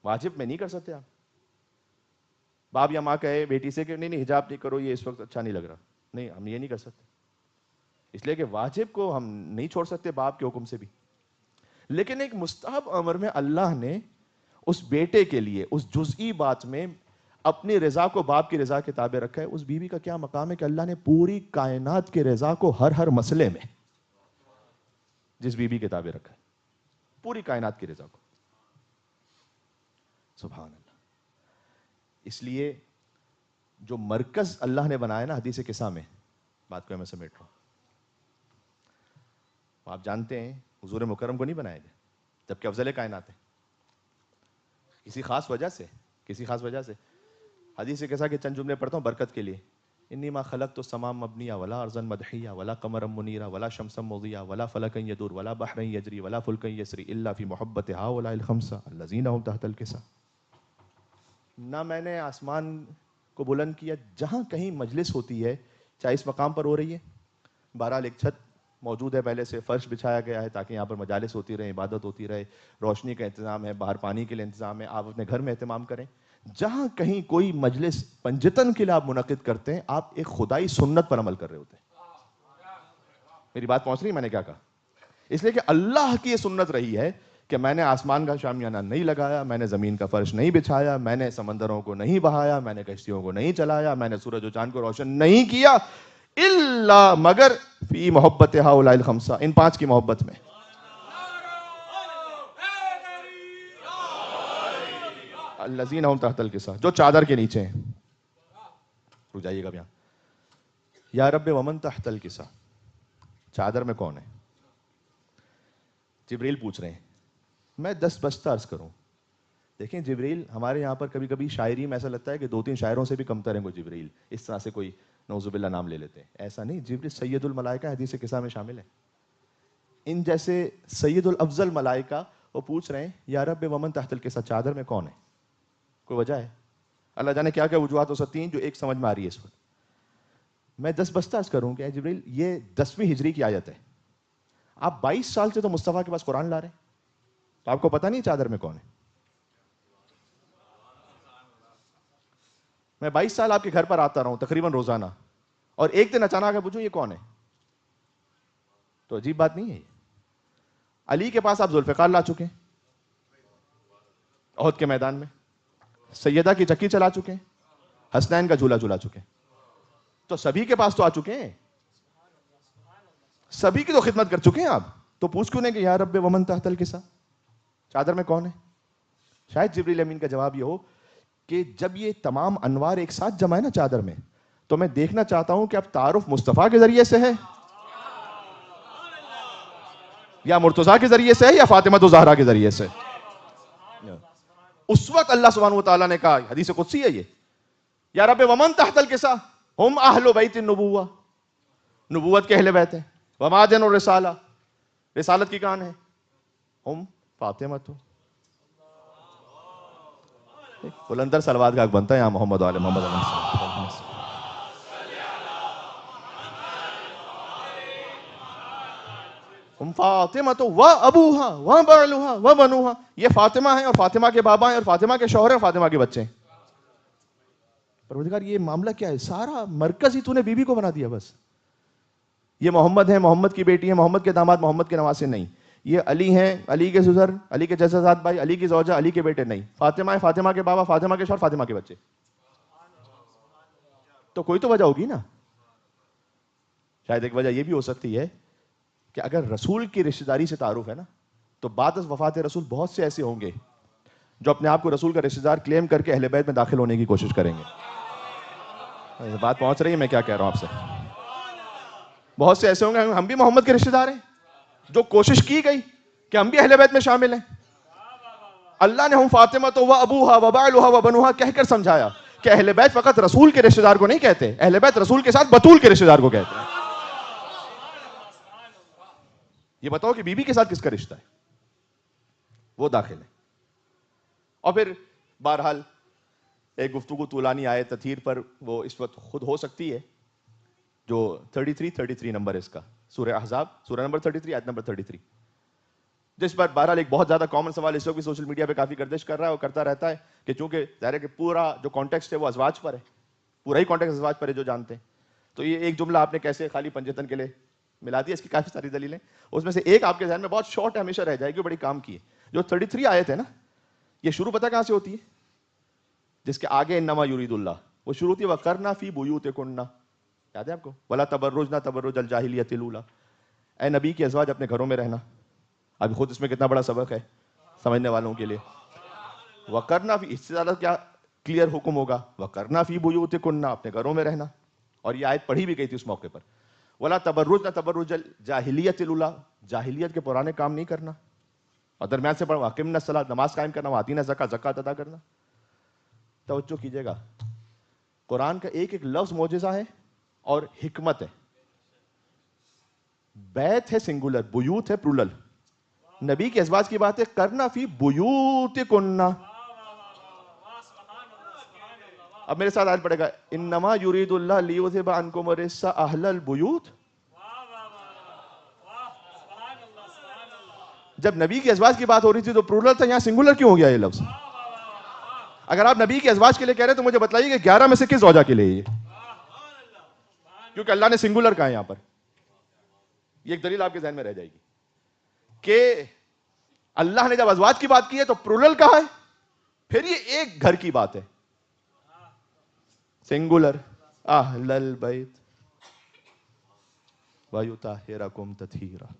واجب میں نہیں کر سکتے آپ. باپ یا ماں کہے بیٹی سے کہ نہیں نہیں حجاب نہیں کرو، یہ اس وقت اچھا نہیں لگ رہا، نہیں ہم یہ نہیں کر سکتے، اس لیے کہ واجب کو ہم نہیں چھوڑ سکتے باپ کے حکم سے بھی. لیکن ایک مستحب امر میں اللہ نے اس بیٹے کے لیے اس جزئی بات میں اپنی رضا کو باپ کی رضا کے تابع رکھا ہے. اس بیوی کا کیا مقام ہے کہ اللہ نے پوری کائنات کے رضا کو ہر مسئلے میں جس بیوی کے تابع رکھا ہے، پوری کائنات کی رضا کو. سبحان اللہ. اس لیے جو مرکز اللہ نے بنایا نا حدیث قصہ میں، بات کو میں سمیٹ رہا ہوں، آپ جانتے ہیں حضور مکرم کو نہیں بنایا گیا جبکہ افضل کائنات ہے، کسی خاص وجہ سے، کسی خاص وجہ سے. حدیث قصہ کے چند جملے پڑھتا ہوں برکت کے لیے. انی ما خلقت السماء مبنیہ ولا ارضا مدحیہ ولا قمرا منیرا ولا شمسا مضیہ ولا فلکا یدور ولا بحرا یجری ولا فلکا یسری الا فی محبت هؤلاء الخمسہ الذین هم تحت الکسا. نہ میں نے آسمان کو بلند کیا، جہاں کہیں مجلس ہوتی ہے، چاہے اس مقام پر ہو رہی ہے، بہرحال ایک چھت موجود ہے، پہلے سے فرش بچھایا گیا ہے تاکہ یہاں پر مجالس ہوتی رہے، عبادت ہوتی رہے، روشنی کا انتظام ہے، باہر پانی کے لیے انتظام ہے، آپ اپنے گھر میں اہتمام کریں. جہاں کہیں کوئی مجلس پنجتن کے لیے آپ منعقد کرتے ہیں، آپ ایک خدائی سنت پر عمل کر رہے ہوتے ہیں. میری بات پہنچ رہی ہے میں نے کیا کہا؟ اس لیے کہ اللہ کی یہ سنت رہی ہے کہ میں نے آسمان کا شامیانہ نہیں لگایا، میں نے زمین کا فرش نہیں بچھایا، میں نے سمندروں کو نہیں بہایا، میں نے کشتیوں کو نہیں چلایا، میں نے سورج و چاند کو روشن نہیں کیا، الا مگر فی محبت ہؤلاء الخمسہ، ان 5 کی محبت میں. الذین هم تحت الکسا، جو چادر کے نیچے ہیں. رک جائیے گا یہاں. یا رب ومن تحت الکسا، چادر میں کون ہے؟ جبریل پوچھ رہے ہیں. میں 10 بستہ عرض کروں. دیکھیں جبریل ہمارے یہاں پر کبھی کبھی شاعری میں ایسا لگتا ہے کہ 2-3 شاعروں سے بھی کمتر ہیں کوئی جبریل، اس طرح سے کوئی نعوذ باللہ نام لے لیتے ہیں. ایسا نہیں، جبریل سید الملائکہ حدیث قصہ میں شامل ہے. ان جیسے سید الافضل ملائکہ وہ پوچھ رہے ہیں یا رب ومن تحت الکسا، چادر میں کون ہے؟ کوئی وجہ ہے؟ اللہ جانے کیا کیا وجوہات ہو سکتی ہیں جو ایک سمجھ میں آ رہی ہے اس وقت. میں 10 بستہ عرض کروں کہ جبریل یہ 10ویں ہجری کی آیت ہے، آپ 22 سال سے تو مصطفیٰ کے پاس قرآن لا رہے ہیں، تو آپ کو پتہ نہیں چادر میں کون ہے؟ میں 22 سال آپ کے گھر پر آتا رہا ہوں تقریباً روزانہ، اور ایک دن اچانک پوچھو یہ کون ہے، تو عجیب بات نہیں ہے؟ علی کے پاس آپ ذوالفقار لا چکے ہیں احد کے میدان میں، سیدہ کی چکی چلا چکے ہیں، حسنین کا جھولا جھولا چکے ہیں، تو سبھی کے پاس تو آ چکے ہیں، سبھی کی تو خدمت کر چکے ہیں آپ، تو پوچھ کیوں نہیں کہ یا رب ومن تحت الکسا، چادر میں کون ہے؟ شاید جبریل امین کا جواب یہ ہو کہ جب یہ تمام انوار ایک ساتھ جمع ہے نا چادر میں، تو میں دیکھنا چاہتا ہوں کہ اب تعارف مصطفیٰ کے ذریعے سے ہے یا مرتضیٰ کے ذریعے سے ہے یا فاطمہ الزہرا کے ذریعے سے۔ اس وقت اللہ سبحانہ وتعالیٰ نے کہا، حدیث قدسی ہے یہ، یا رب ومن تحت الکسا ہم اہل بیت النبوہ، نبوت کے اہل بیت ہیں، ومادن الرسالہ، رسالت کی کان ہے، ہم فاطمہ تو بلندر صلوات کا حق بنتا ہے یہاں محمد علیہ محمد علیہ وسلم۔ ہم فاطمہ تو و ابوہا و بعلہا و بنوہا، یہ فاطمہ ہیں اور فاطمہ کے بابا ہیں اور فاطمہ کے شوہر ہیں اور فاطمہ کے بچے ہیں۔ پروردگار یہ معاملہ کیا ہے؟ سارا مرکز ہی تو نے بی بی کو بنا دیا بس۔ یہ محمد ہیں، محمد کی بیٹی ہیں، محمد کے داماد، محمد کے نواسے نہیں۔ یہ علی ہیں، علی کے سسر، علی کے جیسے ذات بھائی، علی کی زوجہ، علی کے بیٹے نہیں۔ فاطمہ ہے، فاطمہ کے بابا، فاطمہ کے شوہر، فاطمہ کے بچے۔ تو کوئی تو وجہ ہوگی نا۔ شاید ایک وجہ یہ بھی ہو سکتی ہے کہ اگر رسول کی رشتہ داری سے تعارف ہے نا، تو بعد از وفات رسول بہت سے ایسے ہوں گے جو اپنے آپ کو رسول کا رشتہ دار کلیم کر کے اہل بیت میں داخل ہونے کی کوشش کریں گے۔ بات پہنچ رہی ہے میں کیا کہہ رہا ہوں آپ سے؟ بہت سے ایسے ہوں گے، ہم بھی محمد کے رشتہ دار ہیں، جو کوشش کی گئی کہ ہم بھی اہل بیت میں شامل ہیں۔ اللہ نے ہم فاطمہ تو و ابوہا و بعلہا و بنوہا کہہ کر سمجھایا کہ اہل بیت فقط رسول کے رشتہ دار کو نہیں کہتے، اہل بیت رسول کے ساتھ بطول کے رشتہ دار کو کہتے ہیں۔ یہ بتاؤ کہ بی بی کے ساتھ کس کا رشتہ ہے؟ وہ داخل ہے۔ اور پھر بہرحال ایک گفتگو طولانی آیت تطہیر پر وہ اس وقت خود ہو سکتی ہے، جو 33 نمبر ہے اس کا، سورہ احزاب، سورہ نمبر 33 آیت نمبر 33، جس پر بہرحال ایک بہت زیادہ کامن سوال اس وقت بھی سوشل میڈیا پہ کافی گردش کر رہا ہے اور کرتا رہتا ہے کہ چونکہ ظاہر ہے کہ پورا جو کانٹیکسٹ ہے وہ ازواج پر ہے، پورا ہی کانٹیکسٹ ازواج پر ہے جو جانتے ہیں، تو یہ ایک جملہ آپ نے کیسے خالی پنجتن کے لیے ملا دیا؟ اس کی کافی ساری دلیلیں، اس میں سے ایک آپ کے ذہن میں بہت شارٹ ہمیشہ رہ جائے گی، بڑی کام کی ہے۔ جو 33 آیت ہے نا، یہ شروع پتہ کہاں سے ہوتی ہے؟ جس کے آگے انما یرید اللہ، وہ شروع ہوتی ہے وَقَرْنَ فِي بُيُوتِكُنَّ، یاد ہے آپ کو؟ وَلَا تَبَرُّجْنَ تَبَرُّجَ الْجَاهِلِيَّةِ الْأُولَىٰ، اے نبی کے ازواج اپنے گھروں میں رہنا۔ ابھی خود اس میں کتنا بڑا سبق ہے سمجھنے والوں کے لیے۔ وَقَرْنَ فِي، اس سے زیادہ کیا کلیئر حکم ہوگا؟ وَقَرْنَ فِي بُيُوتِكُنَّ، اپنے گھروں میں رہنا۔ اور یہ آیت پڑھی بھی گئی تھی اس موقع پر، وَلَا تَبَرُّجْنَ تَبَرُّجَ الْجَاهِلِيَّةِ الْأُولَىٰ، جاہلیت کے پرانے کام نہیں کرنا، اور درمیان سے پڑھا وَأَقِمْنَ الصَّلَاةَ، نماز قائم کرنا، وَآتِينَ الزَّكَاةَ، زکوٰۃ ادا کرنا۔ توجہ کیجئے گا، قرآن کا ایک ایک لفظ معجزہ ہے اور حکمت ہے۔ بیت ہے سنگولر، بیوت ہے پلورل۔ نبی کے ازواج کی بات ہے، کرنا فی بیوتکن۔ اب میرے ساتھ آیت پڑے گا، انما یرید اللہ لیذھب عنکم الرجس اہل البیوت۔ جب نبی کے ازواج کی بات ہو رہی تھی تو پلورل تھا، یہاں سنگولر کیوں ہو گیا یہ لفظ؟ اگر آپ نبی کے ازواج کے لیے کہہ رہے ہیں تو مجھے بتلائیے کہ 11 میں سے کس زوجہ کے لیے یہ؟ کیونکہ اللہ نے سنگولر کہا ہے یہاں پر۔ یہ ایک دلیل آپ کے ذہن میں رہ جائے گی کہ اللہ نے جب ازواج کی بات کی ہے تو پلورل کہا ہے، پھر یہ ایک گھر کی بات ہے، سنگولر، اہل البیت وَيُطَہِّرَکُمْ تَطْہِیرًا۔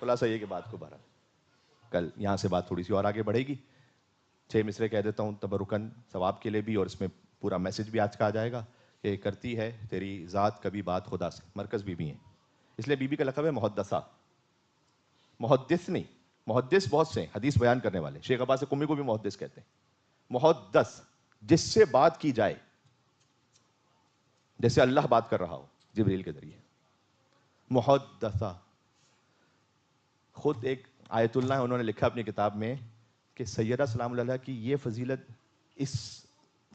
خلاصہ یہ کہ بات کو بہرحال کل یہاں سے بات تھوڑی سی اور آگے بڑھے گی، 6 مصرے کہہ دیتا ہوں تبرکن ثواب کے لیے بھی، اور اس میں پورا میسج بھی آج کا آ جائے گا کہ کرتی ہے تیری ذات کبھی بات خدا سے، مرکز بی بی ہیں، اس لیے بی بی کا لقب ہے محدثہ، محدث نہیں، محدث بہت سے ہیں حدیث بیان کرنے والے، شیخ عباس قمی کو بھی محدث کہتے ہیں، محدث جس سے بات کی جائے، جیسے اللہ بات کر رہا ہو جبریل کے ذریعے، محدثہ۔ خود ایک آیت اللہ انہوں نے لکھا اپنی کتاب میں کہ سیدہ سلام اللہ علیہ کی یہ فضیلت، اس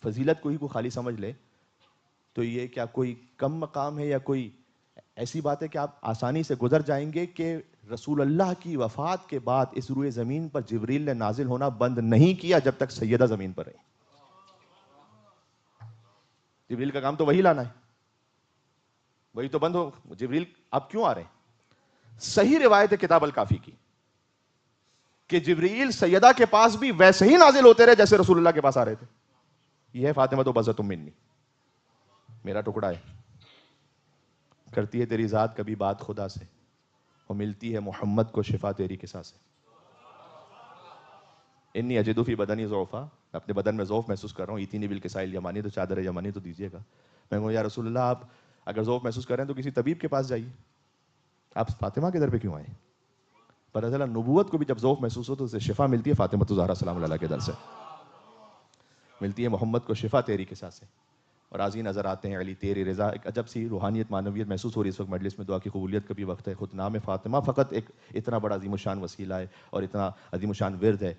فضیلت کو ہی کوئی خالی سمجھ لے تو یہ کیا کوئی کم مقام ہے یا کوئی ایسی بات ہے کہ آپ آسانی سے گزر جائیں گے کہ رسول اللہ کی وفات کے بعد اس روئے زمین پر جبریل نے نازل ہونا بند نہیں کیا جب تک سیدہ زمین پر رہی. جبریل کا کام تو وہی لانا ہے, وہی تو بند ہو. جبریل اب کیوں آ رہے ہیں؟ صحیح روایت ہے کتاب الکافی کی کہ جبریل سیدہ کے پاس بھی ویسے ہی نازل ہوتے رہے جیسے رسول اللہ کے پاس آ رہے تھے. یہ ہے فاطمہ تو بزۃ منی, میرا ٹکڑا ہے. کرتی ہے تیری ذات کبھی بات خدا سے, اور ملتی ہے محمد کو شفا تیری کسا سے. انی اجد فی بدنی ضعفا, اپنے بدن میں ضعف محسوس کر رہا ہوں. ایتینی بالکسائل یمانی, تو چادر یمانی تو دیجیے گا. میں کہوں یا رسول اللہ آپ اگر ضعف محسوس کر رہے ہیں تو کسی طبیب کے پاس جائیے, آپ فاطمہ کے در پہ کیوں آئے؟ پتہ چلا نبوت کو بھی جب ذوق محسوس ہو تو اسے شفا ملتی ہے فاطمہ الزہرا سلام اللہ کے در سے, ملتی ہے محمد کو شفا تیری کسا سے. اور راضی نظر آتے ہیں علی تیری رضا. ایک عجب سی روحانیت معنویت محسوس ہو رہی ہے اس وقت مجلس میں. دعا کی قبولیت کا بھی وقت ہے. خود نام فاطمہ فقط ایک اتنا بڑا عظیم الشان وسیلہ ہے اور اتنا عظیم الشان ورد ہے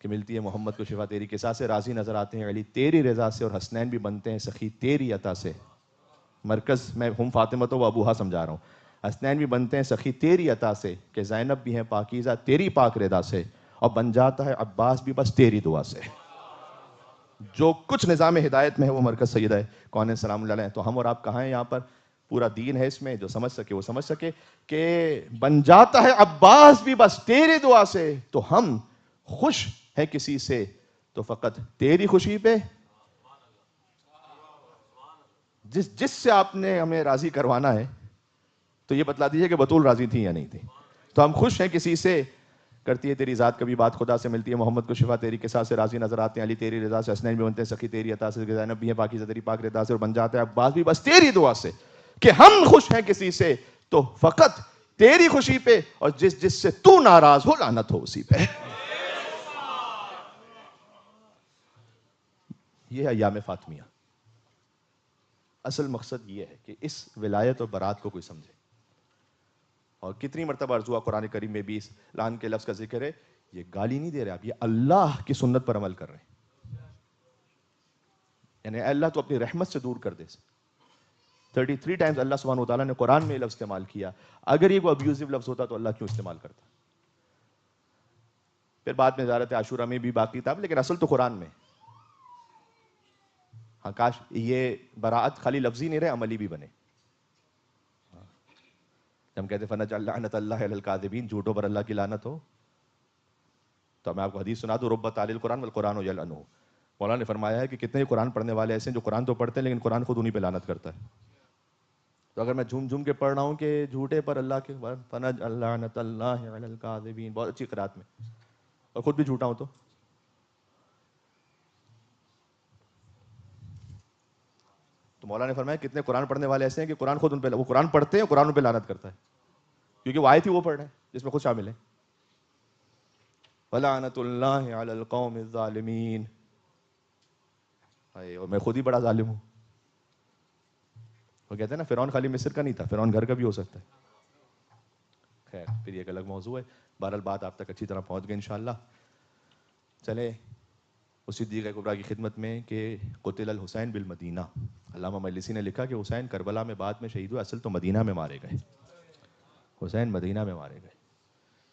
کہ ملتی ہے محمد کو شفا تیری کسا سے. راضی نظر آتے ہیں علی تیری رضا سے, اور حسنین بھی بنتے ہیں سخی تیری عطا سے. مرکز میں ہم فاطمہ تو و ابوہا سمجھا رہا ہوں. حسنین بھی بنتے ہیں سخی تیری عطا سے, کہ زینب بھی ہیں پاکیزہ تیری پاک رضا سے, اور بن جاتا ہے عباس بھی بس تیری دعا سے. جو کچھ نظام ہدایت میں ہے وہ مرکز سیدہ ہے کون سلام اللہ علیہ. تو ہم اور آپ کہاں ہیں؟ یہاں پر پورا دین ہے اس میں. جو سمجھ سکے وہ سمجھ سکے کہ بن جاتا ہے عباس بھی بس تیری دعا سے. تو ہم خوش ہیں کسی سے تو فقط تیری خوشی پہ. جس سے آپ نے ہمیں راضی کروانا ہے تو یہ بتلا دیجیے کہ بطول راضی تھی یا نہیں تھی. تو ہم خوش ہیں کسی سے, کرتی ہے تیری ذات کبھی بات خدا سے, ملتی ہے محمد کو شفا تیری کسا سے. راضی نظر آتے ہیں علی تیری رضا سے, حسنین بھی بنتے ہیں سخی تیری عطا سے, زینب بھی ہیں پاکیزہ تیری پاک رضا سے, اور بن جاتا ہے عباس بھی بس تیری دعا سے. کہ ہم خوش ہیں کسی سے تو فقط تیری خوشی پہ, اور جس سے تو ناراض ہو لعنت ہو اسی پہ. یہ ہے ایام فاطمیہ. اصل مقصد یہ ہے کہ اس ولایت اور برات کو کوئی سمجھے. اور کتنی مرتبہ عرض ہوا قرآن کریم میں بھی اس لعن کے لفظ کا ذکر ہے. یہ گالی نہیں دے رہے آپ, یہ اللہ کی سنت پر عمل کر رہے ہیں. یعنی اللہ تو اپنی رحمت سے دور کر دے. 33 ٹائمز اللہ سبحانہ وتعالیٰ نے قرآن میں یہ لفظ استعمال کیا. اگر یہ کوئی ابیوزو لفظ ہوتا تو اللہ کیوں استعمال کرتا؟ پھر بعد میں زیارت عاشورہ میں بھی باقی تھا, لیکن اصل تو قرآن میں. ہاں کاش یہ براعت خالی لفظی نہیں رہے, عملی بھی بنے. ہم کہتے فنجعل لعنت اللہ علی الکاذبین, جھوٹوں پر اللہ کی لعنت ہو. تو میں آپ کو حدیث سنا دوں, رب تعالی القرآن والقرآن یلعنہ. مولانا نے فرمایا ہے کہ کتنے قرآن پڑھنے والے ایسے ہیں جو قرآن تو پڑھتے ہیں لیکن قرآن خود انہی پہ لعنت کرتا ہے. تو اگر میں جھوم جھوم کے پڑھ رہا ہوں کہ جھوٹے پر اللہ کے فنجعل لعنت اللہ علی الکاذبین, بہت اچھی قرات میں, اور خود بھی جھوٹا ہوں تو مولانا نے فرمایا کتنے قرآن پڑھنے والے ایسے ہیں کہ قرآن خود ان پہ, وہ قرآن پڑھتے ہیں قرآن ان پہ لعنت کرتا ہے, کیونکہ وہ آیت ہی وہ پڑھ رہے ہیں جس میں خود شامل ہے. وَلَعْنَةُ اللَّهِ عَلَى الْقَوْمِ الظَّالِمِينَ. اور میں خود ہی بڑا ظالم ہوں. وہ کہتے ہیں نا فرعون خالی مصر کا نہیں تھا, فرعون گھر کا بھی ہو سکتا ہے. خیر پھر یہ ایک الگ موضوع ہے. بہرحال بات آپ تک اچھی طرح پہنچ گئی انشاءاللہ. چلے اس صدیق کبریٰ کی خدمت میں کہ قتل الحسین بالمدینہ. علامہ مجلسی نے لکھا کہ حسین کربلا میں بعد میں شہید ہوئے, اصل تو مدینہ میں مارے گئے. حسین مدینہ میں مارے گئے.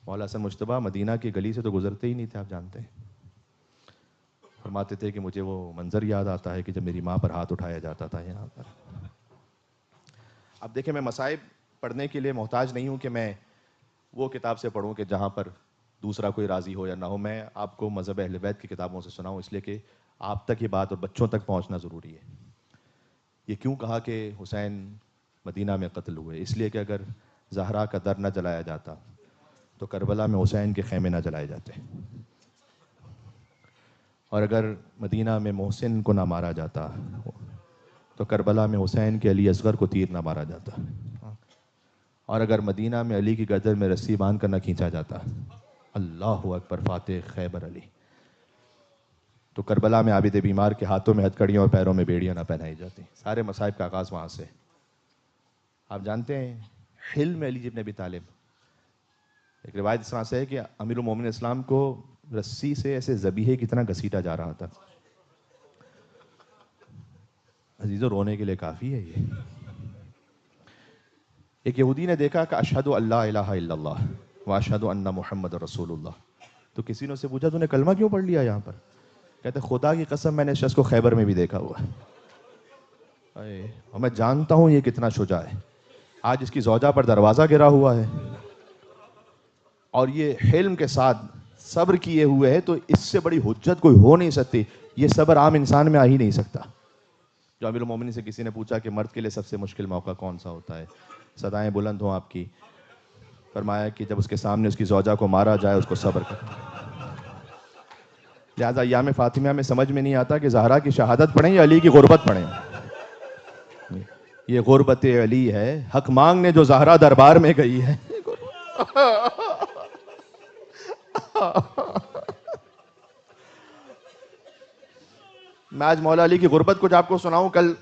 مولا حسن مجتبیٰ مدینہ کی گلی سے تو گزرتے ہی نہیں تھے, آپ جانتے ہیں. فرماتے تھے کہ مجھے وہ منظر یاد آتا ہے کہ جب میری ماں پر ہاتھ اٹھایا جاتا تھا یہاں پر. اب دیکھیں میں مصائب پڑھنے کے لیے محتاج نہیں ہوں کہ میں وہ کتاب سے پڑھوں کہ جہاں پر دوسرا کوئی راضی ہو یا نہ ہو. میں آپ کو مذہب اہل بیت کی کتابوں سے سناؤں, اس لیے کہ آپ تک یہ بات اور بچوں تک پہنچنا ضروری ہے. یہ کیوں کہا کہ حسین مدینہ میں قتل ہوئے؟ اس لیے کہ اگر زہرا کا در نہ جلایا جاتا تو کربلا میں حسین کے خیمے نہ جلائے جاتے, اور اگر مدینہ میں محسن کو نہ مارا جاتا تو کربلا میں حسین کے علی اصغر کو تیر نہ مارا جاتا, اور اگر مدینہ میں علی کی گردن میں رسی باندھ کر نہ کھینچا جاتا, اللہ اکبر فاتح خیبر علی, تو کربلا میں عابد بیمار کے ہاتھوں میں ہتھکڑیاں اور پیروں میں بیڑیاں نہ پہنائی جاتی. سارے مصائب کا آغاز وہاں سے. آپ جانتے ہیں حلم علی ابن ابی طالب, ایک روایت اس طرح سے ہے کہ امیر المومنین اسلام کو رسی سے ایسے ذبیحے کی طرح گھسیٹا جا رہا تھا. عزیزو رونے کے لیے کافی ہے یہ. ایک یہودی نے دیکھا کہ اشہد ان لا الہ الا اللہ و اشہد ان محمد رسول اللہ. تو کسی نے اس سے پوچھا تو نے کلمہ کیوں پڑھ لیا یہاں پر؟ کہتے خدا کی قسم میں نے اس شخص کو خیبر میں بھی دیکھا ہوا ہے اور میں جانتا ہوں یہ کتنا شجاع ہے. آج اس کی زوجہ پر دروازہ گرا ہوا ہے اور یہ حلم کے ساتھ صبر کیے ہوئے ہے, تو اس سے بڑی حجت کوئی ہو نہیں سکتی. یہ صبر عام انسان میں آ ہی نہیں سکتا. جو امیر المومنین سے کسی نے پوچھا کہ مرد کے لیے سب سے مشکل موقع کون سا ہوتا ہے, صدائیں بلند ہوں آپ کی, فرمایا کہ جب اس کے سامنے اس کی زوجہ کو مارا جائے اس کو صبر کر. لہٰذا ایام فاطمیہ میں سمجھ میں نہیں آتا کہ زہرا کی شہادت پڑھیں یا علی کی غربت پڑھیں. یہ غربت علی ہے, حق مانگنے جو زہرا دربار میں گئی ہے. میں آج مولا علی کی غربت کچھ آپ کو سناؤں, کل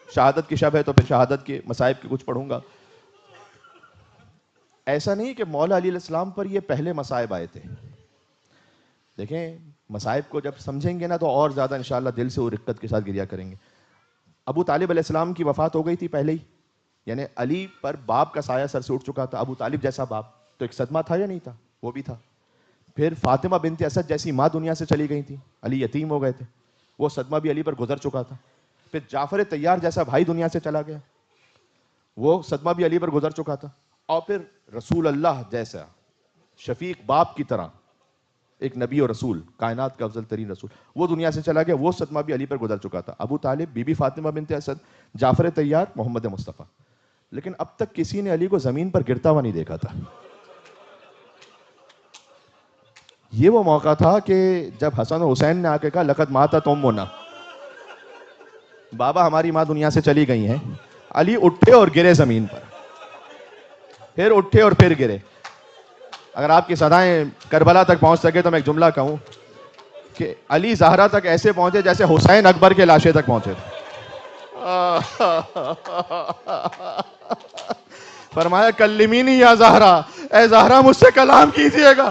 شہادت کی شب ہے تو پھر شہادت کے مصائب کے کچھ پڑھوں گا. ایسا نہیں کہ مولا علی علیہ السلام پر یہ پہلے مصائب آئے تھے. دیکھیں مصائب کو جب سمجھیں گے نا تو اور زیادہ انشاءاللہ دل سے وہ رقت کے ساتھ گریا کریں گے. ابو طالب علیہ السلام کی وفات ہو گئی تھی پہلے ہی, یعنی علی پر باپ کا سایہ سر سے اٹھ چکا تھا. ابو طالب جیسا باپ تو ایک صدمہ تھا یا نہیں تھا؟ وہ بھی تھا. پھر فاطمہ بنت اسد جیسی ماں دنیا سے چلی گئی تھی, علی یتیم ہو گئے تھے, وہ صدمہ بھی علی پر گزر چکا تھا. پھر جعفر طیار جیسا بھائی دنیا سے چلا گیا, وہ صدمہ بھی علی پر گزر چکا تھا. اور پھر رسول اللہ جیسا شفیق باپ کی طرح ایک نبی اور رسول, کائنات کا افضل ترین رسول, وہ دنیا سے چلا گیا. وہ صدمہ بھی علی پر گزر چکا تھا. ابو طالب, بی بی فاطمہ بنت اسد, جعفر طیار, محمد مصطفیٰ. لیکن اب تک کسی نے علی کو زمین پر گرتا ہوا نہیں دیکھا تھا. یہ وہ موقع تھا کہ جب حسن و حسین نے آ کے کہا لقد ماتت امنا, بابا ہماری ماں دنیا سے چلی گئی ہیں. علی اٹھے اور گرے زمین پر, پھر اٹھے اور پھر گرے. اگر آپ کی صدائیں کربلا تک پہنچ سکے تو میں ایک جملہ کہوں کہ علی زہرا تک ایسے پہنچے جیسے حسین اکبر کے لاشے تک پہنچے تھے. فرمایا کلمینی یا زہرا, اے زہرا مجھ سے کلام کیجئے گا.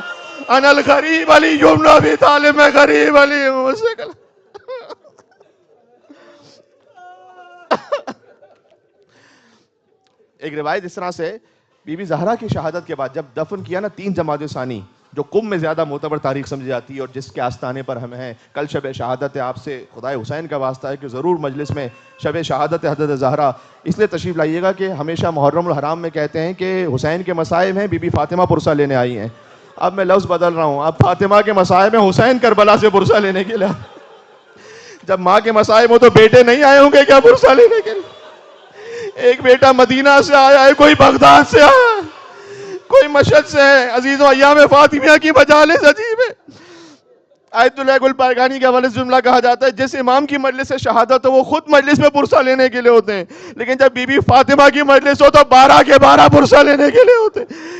انا الغریب علی ابن ابی طالب, میں غریب علی ہوں, مجھ سے کلام. ایک روایت اس طرح سے, بی بی زہرا کی شہادت کے بعد جب دفن کیا نا 3 جمادی ثانی, جو قم میں زیادہ معتبر تاریخ سمجھی جاتی ہے اور جس کے آستانے پر ہم ہیں, کل شب شہادت ہے. آپ سے خدائے حسین کا واسطہ ہے کہ ضرور مجلس میں شب شہادت حضرت زہرا اس لیے تشریف لائیے گا کہ ہمیشہ محرم الحرام میں کہتے ہیں کہ حسین کے مصائب ہیں, بی بی فاطمہ پرسہ لینے آئی ہیں. اب میں لفظ بدل رہا ہوں, اب فاطمہ کے مصائب ہیں, حسین کربلا سے پرسہ لینے کے لیے. جب ماں کے مصائب ہو تو بیٹے نہیں آئے ہوں گے کیا پرسہ لینے کے لیے؟ ایک بیٹا مدینہ سے آیا ہے, کوئی بغداد سے آیا ہے, کوئی مشہد سے ہے. عزیزوں ایام فاطمیہ کی مجالس عجیب ہے. آیت اللہ گل پارگانی کے حوالے سے جملہ کہا جاتا ہے جس امام کی مجلس سے شہادت ہو وہ خود مجلس میں پرسہ لینے کے لیے ہوتے ہیں, لیکن جب بی بی فاطمہ کی مجلس ہو تو 12 کے 12 پرسہ لینے کے لیے ہوتے ہیں.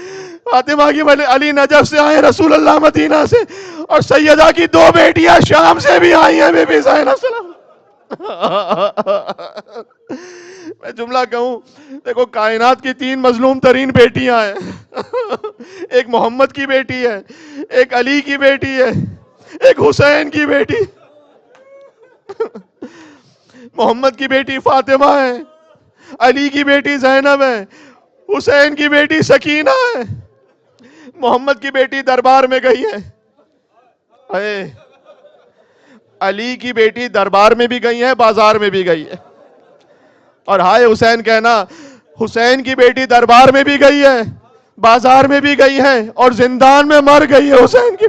فاطمہ کی مجلس, علی نجف سے آئے, رسول اللہ مدینہ سے, اور سیدہ کی 2 بیٹیاں شام سے بھی آئی ہیں, بی بی زینب سلام. میں جملہ کہوں, دیکھو کائنات کی 3 مظلوم ترین بیٹیاں ہیں. ایک محمد کی بیٹی ہے, ایک علی کی بیٹی ہے, ایک حسین کی بیٹی. محمد کی بیٹی فاطمہ ہے, علی کی بیٹی زینب ہے, حسین کی بیٹی سکینہ ہے. محمد کی بیٹی دربار میں گئی ہے, علی کی بیٹی دربار میں بھی گئی ہے, بازار میں بھی گئی ہے. اور ہائے حسین کہنا, حسین کی بیٹی دربار میں بھی گئی ہے, بازار میں بھی گئی ہے, اور زندان میں مر گئی ہے. حسین کی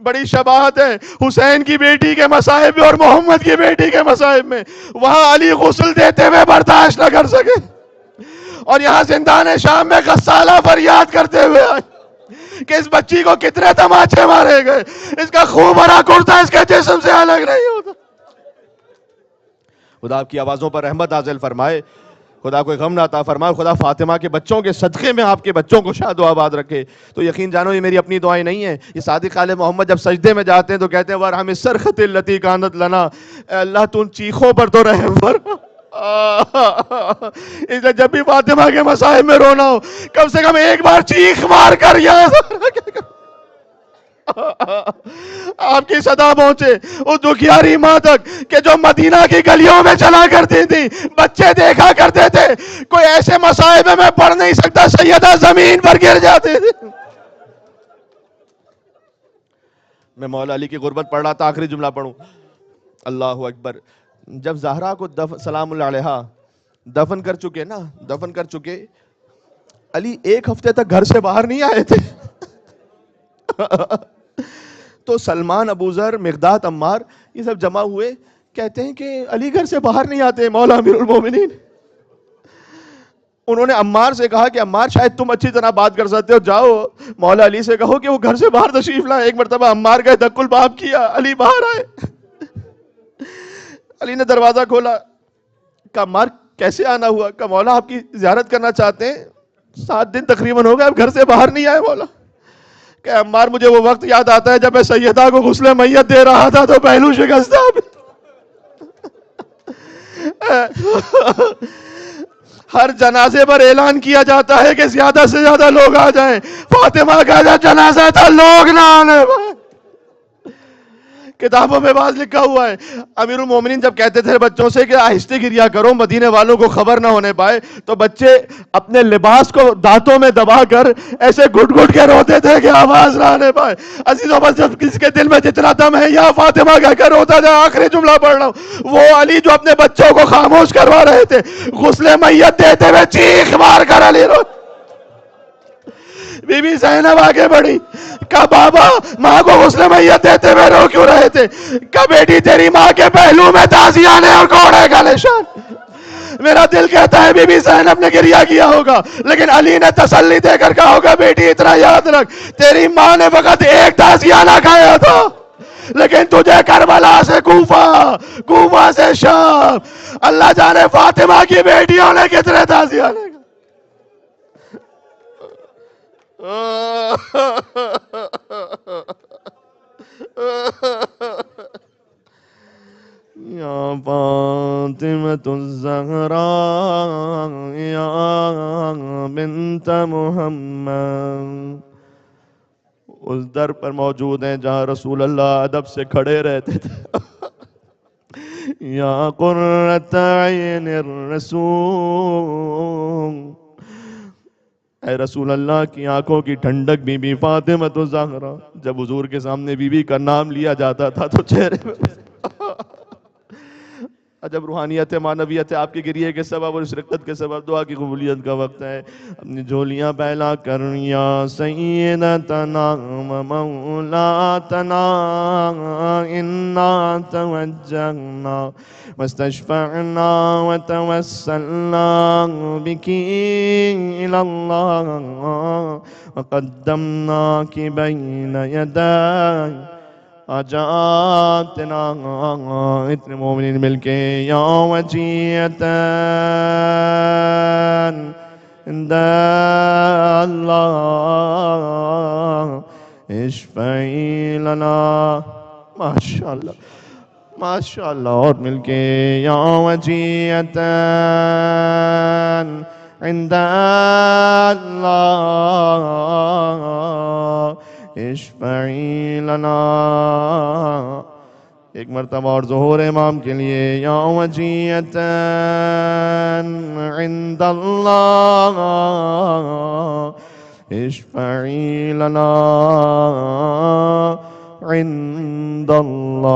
بڑی شباہت ہے حسین کی بیٹی کے مصائب میں اور محمد کی بیٹی کے مصائب میں. وہاں علی غسل دیتے ہوئے برداشت نہ کر سکے, اور یہاں زندان شام میں غسالہ فریاد کرتے ہوئے آئے کہ اس بچی کو کتنے تماچے مارے گئے, اس کا خون بھرا کرتا اس کے جسم سے الگ نہیں ہوتا. خدا آپ کی آوازوں پر رحمت نازل فرمائے, خدا کوئی غم نہ عطا فرمائے, خدا فاطمہ کے بچوں کے صدقے میں آپ کے بچوں کو شاد و آباد رکھے. تو یقین جانو یہ میری اپنی دعائیں نہیں ہیں, یہ صادق آل محمد جب سجدے میں جاتے ہیں تو کہتے ہیں وَرْحَمِ الصَّرْخَةِ الَّتِي كَانَتْ لَنَا, اے اللہ تو ان چیخوں پر تو رحم فرما. اس لیے جب بھی فاطمہ کے مصائب میں رونا ہو کم سے کم ایک بار چیخ مار کر یا آپ کی صدا پہنچے اس دکھیاری ماں تک کہ جو مدینہ کی گلیوں میں چلا کرتی تھی، بچے دیکھا کرتے تھے کوئی ایسے مصائب میں پڑھ نہیں سکتا، سیدہ زمین پر گر جاتے تھے. میں مولا علی کی غربت پڑھ رہا تھا، آخری جملہ پڑھوں. اللہ اکبر. جب زہرا کو سلام اللہ علیہا دفن کر چکے علی ایک ہفتے تک گھر سے باہر نہیں آئے تھے. تو سلمان، ابو ذر، مقداد، عمار یہ سب جمع ہوئے، کہتے ہیں کہ علی گھر سے باہر نہیں آتے مولا امیر المومنین. انہوں نے عمار سے کہا کہ عمار شاید تم اچھی طرح بات کر سکتے ہو، جاؤ مولا علی سے کہو کہ وہ گھر سے باہر تشریف لائے. ایک مرتبہ عمار گئے، دق الباب کیا، علی باہر آئے. علی نے دروازہ کھولا، کہا عمار کیسے آنا ہوا؟ کہا مولا آپ کی زیارت کرنا چاہتے ہیں، 7 دن تقریباً ہو گئے اب گھر سے باہر نہیں آئے مولا. کہ عمار مجھے وہ وقت یاد آتا ہے جب میں سیدہ کو غسل میت دے رہا تھا تو پہلو شکست تھا. ہر جنازے پر اعلان کیا جاتا ہے کہ زیادہ سے زیادہ لوگ آ جائیں. فاطمہ کا جب جنازہ تھا لوگ نہ آنے پائے. کتابوں میں بعض لکھا ہوا ہے امیر المومنین جب کہتے تھے بچوں سے کہ آہستہ گریا کرو مدینے والوں کو خبر نہ ہونے پائے، تو بچے اپنے لباس کو دانتوں میں دبا کر ایسے گھٹ گھٹ کے روتے تھے کہ آواز نہ آنے پائے. عزیزوں بس جب کسی کے دل میں جتنا دم ہے یا فاطمہ کہہ کر روتا جائے. آخری جملہ پڑھ رہا ہوں. وہ علی جو اپنے بچوں کو خاموش کروا رہے تھے، غسل میت دیتے ہوئے چیخ مار کر علی رو. بی بی زینب آگے بڑھی، کہا بابا ماں کو غسل میت دیتے ہوئے رو کیوں رہے تھے؟ کہا بیٹی تیری ماں کے پہلو میں تازیانے اور گھوڑے کا نشان. میرا دل کہتا ہے بی بی زینب نے گریہ کیا ہوگا، لیکن علی نے تسلی دے کر کہا ہوگا بیٹی اتنا یاد رکھ تیری ماں نے فقط ایک تازیانہ کھایا تھا، لیکن تجھے کربلا سے کوفہ سے شام، اللہ جانے فاطمہ کی بیٹیوں نے کتنے تازیانے. یا فاطمة الزہراء یا بنت محمد. اس در پر موجود ہیں جہاں رسول اللہ ادب سے کھڑے رہتے تھے. یا قرۃ عین الرسول، اے رسول اللہ کی آنکھوں کی ٹھنڈک بی بی فاطمہ الزہرا. جب حضور کے سامنے بی بی کا نام لیا جاتا تھا تو چہرے میں عجب روحانیت ہے، معنویت ہے. آپ کے گریے کے سبب اور اس رقت کے سبب دعا کی قبولیت کا وقت ہے. اپنی جھولیاں پھیلا کر یا سیدتنا و مولاتنا انا توجہنا واستشفعنا وتوسلنا بك الى اللہ وقدمناك بین یدائی حاجاتنا. اتنے مومنین مل کے یا وجیتاً عند اللہ اشفعی لنا. ماشاءاللہ ماشاءاللہ. اور مل کے یا وجیتاً عند اللہ اشفعی لنا. ایک مرتبہ اور ظہور امام کے لیے یا وجیتاً عند اللہ اشفعی لنا عند اللہ.